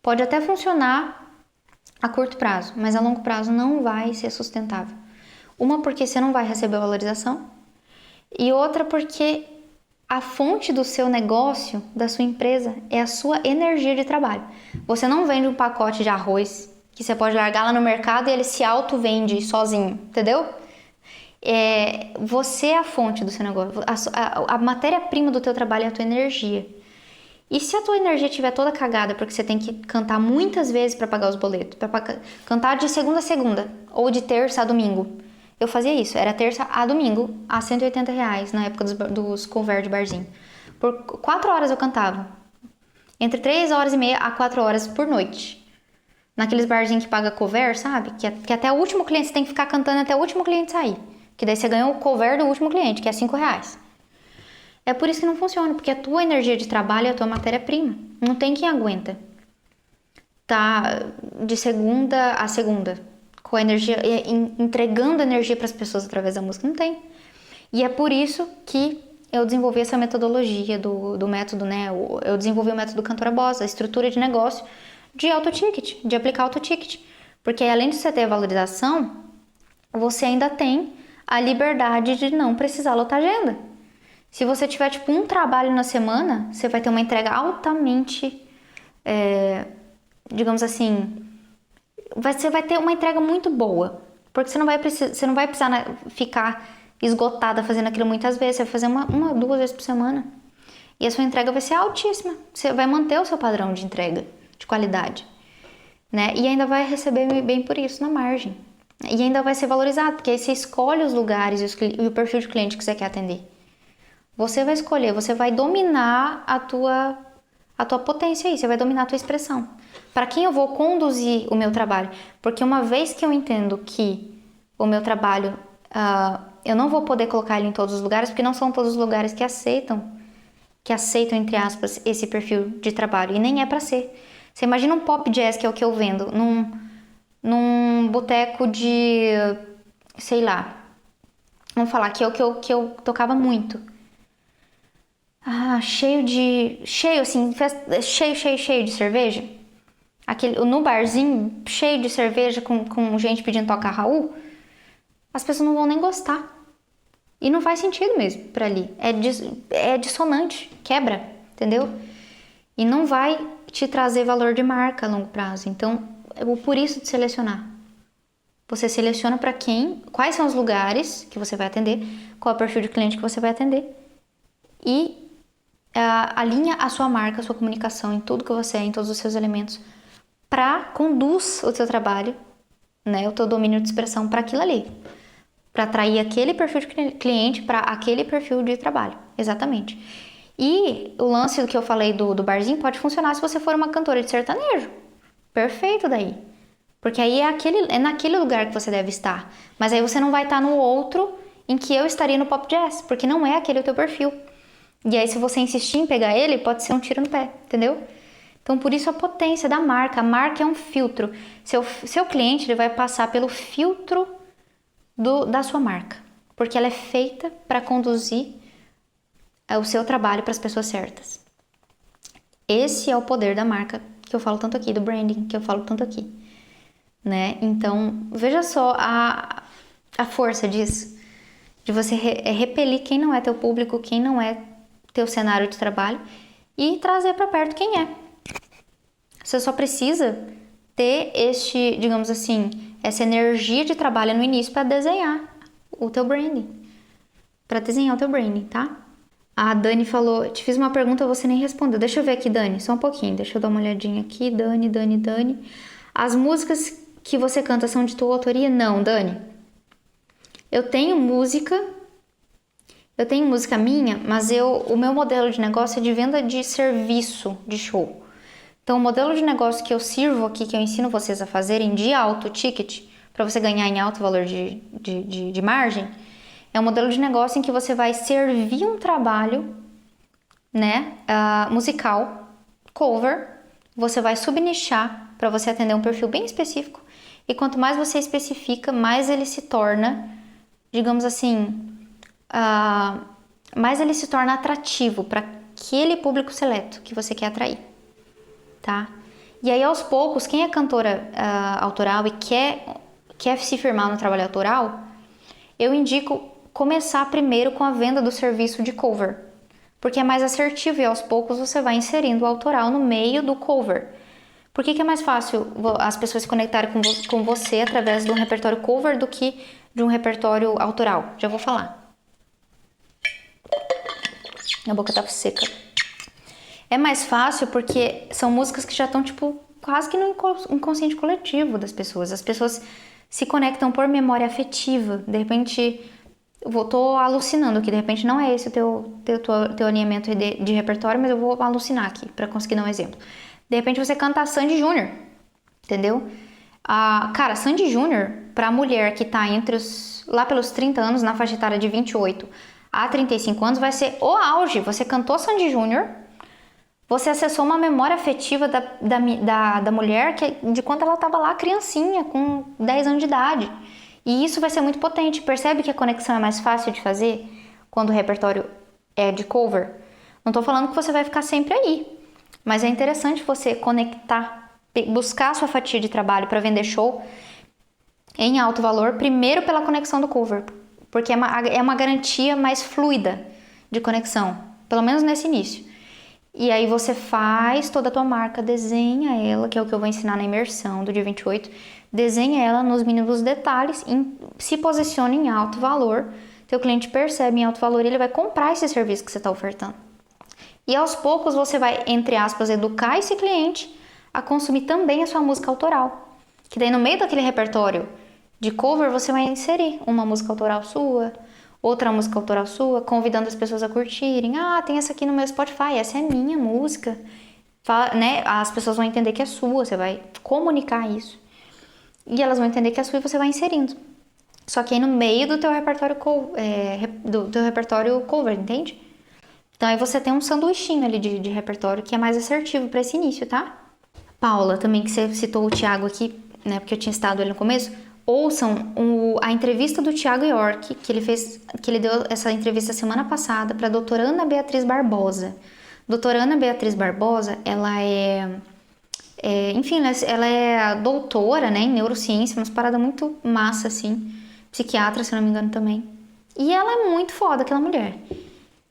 Pode até funcionar a curto prazo, mas a longo prazo não vai ser sustentável. Uma, porque você não vai receber valorização, e outra, porque a fonte do seu negócio, da sua empresa, é a sua energia de trabalho. Você não vende um pacote de arroz que você pode largar lá no mercado e ele se auto-vende sozinho, entendeu? Você é a fonte do seu negócio. A matéria-prima do teu trabalho é a tua energia. E se a tua energia estiver toda cagada porque você tem que cantar muitas vezes para pagar os boletos, para cantar de segunda a segunda ou de terça a domingo. Eu fazia isso, era terça a domingo a R$180 na época dos cover de barzinho. Por 4 horas eu cantava. Entre 3 horas e meia a 4 horas por noite. Naqueles barzinhos que paga cover, sabe? Que até o último cliente você tem que ficar cantando até o último cliente sair. Que daí você ganha o cover do último cliente, que é R$5. É por isso que não funciona, porque a tua energia de trabalho é a tua matéria-prima. Não tem quem aguenta. Tá de segunda a segunda, com a energia, entregando energia para as pessoas através da música. Não tem. E é por isso que eu desenvolvi essa metodologia do método, né? Eu desenvolvi o método Cantora Boss, a estrutura de negócio de auto-ticket, de aplicar auto-ticket. Porque além de você ter a valorização, você ainda tem a liberdade de não precisar lotar agenda. Se você tiver, um trabalho na semana, você vai ter uma entrega altamente digamos assim, você vai ter uma entrega muito boa. Porque você não vai precisar ficar esgotada fazendo aquilo muitas vezes. Você vai fazer uma, 2 vezes por semana. E a sua entrega vai ser altíssima. Você vai manter o seu padrão de entrega, de qualidade, né? E ainda vai receber bem por isso na margem. E ainda vai ser valorizado, porque aí você escolhe os lugares e o perfil de cliente que você quer atender. Você vai escolher, você vai dominar a tua potência aí, você vai dominar a tua expressão. Para quem eu vou conduzir o meu trabalho? Porque uma vez que eu entendo que o meu trabalho, eu não vou poder colocar ele em todos os lugares, porque não são todos os lugares que aceitam, entre aspas, esse perfil de trabalho. E nem é para ser. Você imagina um pop jazz, que é o que eu vendo, num boteco de, sei lá, vamos falar que é o que eu tocava muito. Cheio de cerveja. No barzinho, cheio de cerveja, com gente pedindo toca Raul, as pessoas não vão nem gostar. E não faz sentido mesmo pra ali. É dissonante, quebra, entendeu? E não vai te trazer valor de marca a longo prazo. Então, por isso de selecionar. Você seleciona para quais são os lugares que você vai atender, qual é o perfil de cliente que você vai atender e alinha a sua marca, a sua comunicação em tudo que você é, em todos os seus elementos, conduz o teu trabalho, né, o teu domínio de expressão para aquilo ali, para atrair aquele perfil de cliente para aquele perfil de trabalho, exatamente. E o lance que eu falei do barzinho pode funcionar se você for uma cantora de sertanejo, perfeito daí, porque aí é naquele lugar que você deve estar, mas aí você não vai estar no outro em que eu estaria no pop jazz, porque não é aquele o teu perfil. E aí, se você insistir em pegar ele, pode ser um tiro no pé, entendeu? Então, por isso a potência da marca. A marca é um filtro. Seu cliente ele vai passar pelo filtro da sua marca, porque ela é feita para conduzir o seu trabalho para as pessoas certas. Esse é o poder da marca que eu falo tanto aqui, do branding que eu falo tanto aqui, né? Então, veja só a força disso, de você repelir quem não é teu público, quem não é teu cenário de trabalho e trazer para perto quem é. Você só precisa ter digamos assim, essa energia de trabalho no início para desenhar o teu branding. Tá? A Dani falou, te fiz uma pergunta, você nem respondeu. Deixa eu ver aqui, Dani, só um pouquinho. Deixa eu dar uma olhadinha aqui. Dani. As músicas que você canta são de tua autoria? Não, Dani. Eu tenho música minha, mas o meu modelo de negócio é de venda de serviço de show. Então, o modelo de negócio que eu sirvo aqui, que eu ensino vocês a fazerem de alto ticket, para você ganhar em alto valor de margem, é um modelo de negócio em que você vai servir um trabalho, né, musical, cover, você vai subnichar para você atender um perfil bem específico, e quanto mais você especifica, mais ele se torna, digamos assim, mais ele se torna atrativo para aquele público seleto que você quer atrair, tá? E aí, aos poucos, quem é cantora autoral e quer se firmar no trabalho autoral, eu indico começar primeiro com a venda do serviço de cover, porque é mais assertivo e aos poucos você vai inserindo o autoral no meio do cover. Por que é mais fácil as pessoas se conectarem com você através de um repertório cover do que de um repertório autoral? Já vou falar. A boca tá seca. É mais fácil porque são músicas que já estão, tipo, quase que no inconsciente coletivo das pessoas. As pessoas se conectam por memória afetiva. De repente, tô alucinando aqui. De repente, não é esse o teu alinhamento de repertório, mas eu vou alucinar aqui para conseguir dar um exemplo. De repente, você canta Sandy Júnior, entendeu? Cara, Sandy Júnior, pra mulher que tá lá pelos 30 anos, na faixa etária de 28 a 35 anos, vai ser o auge. Você cantou Sandy Júnior, você acessou uma memória afetiva da mulher de quando ela estava lá criancinha, com 10 anos de idade. E isso vai ser muito potente. Percebe que a conexão é mais fácil de fazer quando o repertório é de cover? Não tô falando que você vai ficar sempre aí, mas é interessante você conectar, buscar a sua fatia de trabalho para vender show em alto valor, primeiro pela conexão do cover, porque é uma garantia mais fluida de conexão, pelo menos nesse início. E aí você faz toda a tua marca, desenha ela, que é o que eu vou ensinar na imersão do dia 28. Desenha ela nos mínimos detalhes, se posiciona em alto valor. Teu cliente percebe em alto valor e ele vai comprar esse serviço que você está ofertando. E aos poucos você vai, entre aspas, educar esse cliente a consumir também a sua música autoral. Que daí no meio daquele repertório de cover você vai inserir uma música autoral sua, outra música autoral sua, convidando as pessoas a curtirem. Ah, tem essa aqui no meu Spotify, essa é minha música. Né? As pessoas vão entender que é sua, você vai comunicar isso. E elas vão entender que é sua e você vai inserindo. Só que aí no meio do teu repertório, cover, entende? Então aí você tem um sanduichinho ali de repertório que é mais assertivo para esse início, tá? Paula, também que você citou o Thiago aqui, né? Porque eu tinha citado ele no começo. Ouçam a entrevista do Thiago York, que ele deu essa entrevista semana passada para a doutora Ana Beatriz Barbosa. Doutora Ana Beatriz Barbosa, ela enfim, ela é doutora, né, em neurociência, umas paradas muito massa, assim, psiquiatra, se não me engano, também. E ela é muito foda, aquela mulher.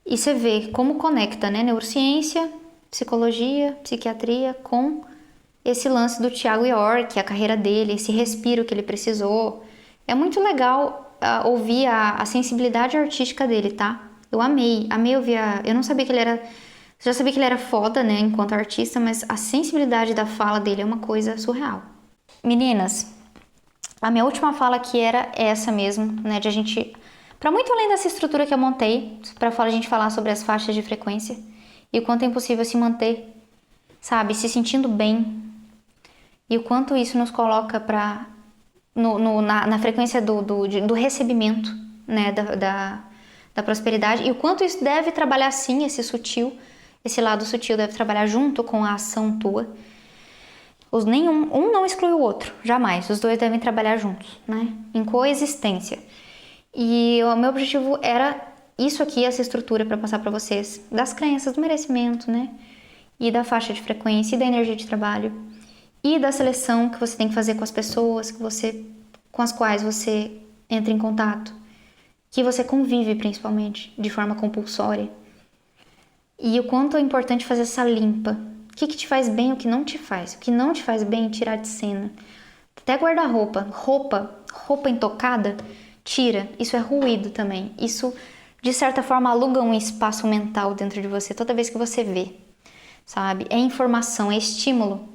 E você vê como conecta, né, neurociência, psicologia, psiquiatria com esse lance do Thiago York, a carreira dele, esse respiro que ele precisou. É muito legal ouvir a sensibilidade artística dele, tá? Eu amei ouvir eu não sabia que ele era... Já sabia que ele era foda, né, enquanto artista, mas a sensibilidade da fala dele é uma coisa surreal. Meninas, a minha última fala aqui era essa mesmo, né, de a gente... Para muito além dessa estrutura que eu montei, para a gente falar sobre as faixas de frequência e o quanto é impossível se manter, sabe, se sentindo bem, e o quanto isso nos coloca na frequência do recebimento, né, da prosperidade, e o quanto isso deve trabalhar sim, esse lado sutil deve trabalhar junto com a ação tua. Um não exclui o outro, jamais. Os dois devem trabalhar juntos, né, em coexistência. E o meu objetivo era isso aqui, essa estrutura para passar para vocês, das crenças, do merecimento, né, e da faixa de frequência, e da energia de trabalho, e da seleção que você tem que fazer com as pessoas com as quais você entra em contato, que você convive principalmente, de forma compulsória. E o quanto é importante fazer essa limpa. O que te faz bem, o que não te faz. O que não te faz bem, tirar de cena. Até guarda-roupa. Roupa intocada, tira. Isso é ruído também. Isso, de certa forma, aluga um espaço mental dentro de você toda vez que você vê. Sabe? É informação, é estímulo.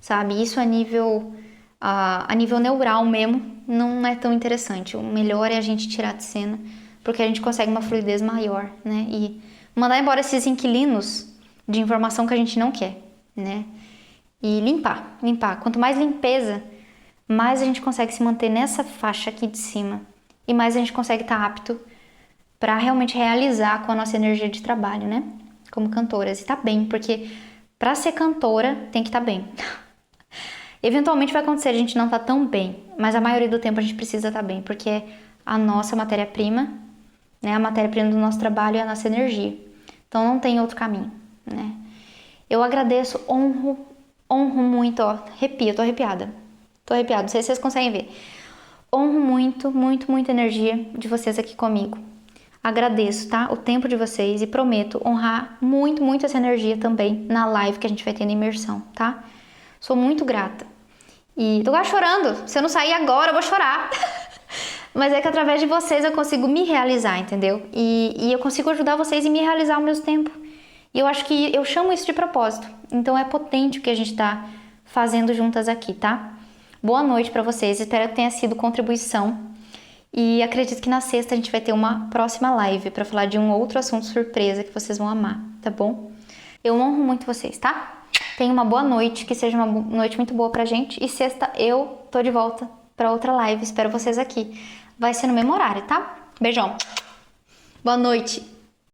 Sabe? Isso a nível neural mesmo não é tão interessante. O melhor é a gente tirar de cena, porque a gente consegue uma fluidez maior, né? E mandar embora esses inquilinos de informação que a gente não quer, né? E limpar. Quanto mais limpeza, mais a gente consegue se manter nessa faixa aqui de cima e mais a gente consegue estar apto para realmente realizar com a nossa energia de trabalho, né? Como cantoras. E tá bem, porque para ser cantora tem que estar bem. Eventualmente vai acontecer a gente não tá tão bem, mas a maioria do tempo a gente precisa estar bem, porque é a nossa matéria-prima, né? A matéria-prima do nosso trabalho é a nossa energia. Então não tem outro caminho, né? Eu agradeço, honro muito, ó, tô arrepiada, não sei se vocês conseguem ver. Honro muito, muito, muita energia de vocês aqui comigo. Agradeço, tá? O tempo de vocês e prometo honrar muito, muito essa energia também na live que a gente vai ter na imersão, tá? Sou muito grata. E tô quase chorando, se eu não sair agora eu vou chorar. Mas é que através de vocês eu consigo me realizar, entendeu? E eu consigo ajudar vocês e me realizar ao mesmo tempo. E eu acho que eu chamo isso de propósito. Então é potente o que a gente tá fazendo juntas aqui, tá? Boa noite pra vocês, espero que tenha sido contribuição. E acredito que na sexta a gente vai ter uma próxima live pra falar de um outro assunto surpresa que vocês vão amar, tá bom? Eu honro muito vocês, tá? Tenha uma boa noite, que seja uma noite muito boa pra gente. E sexta eu tô de volta pra outra live, espero vocês aqui. Vai ser no mesmo horário, tá? Beijão. Boa noite.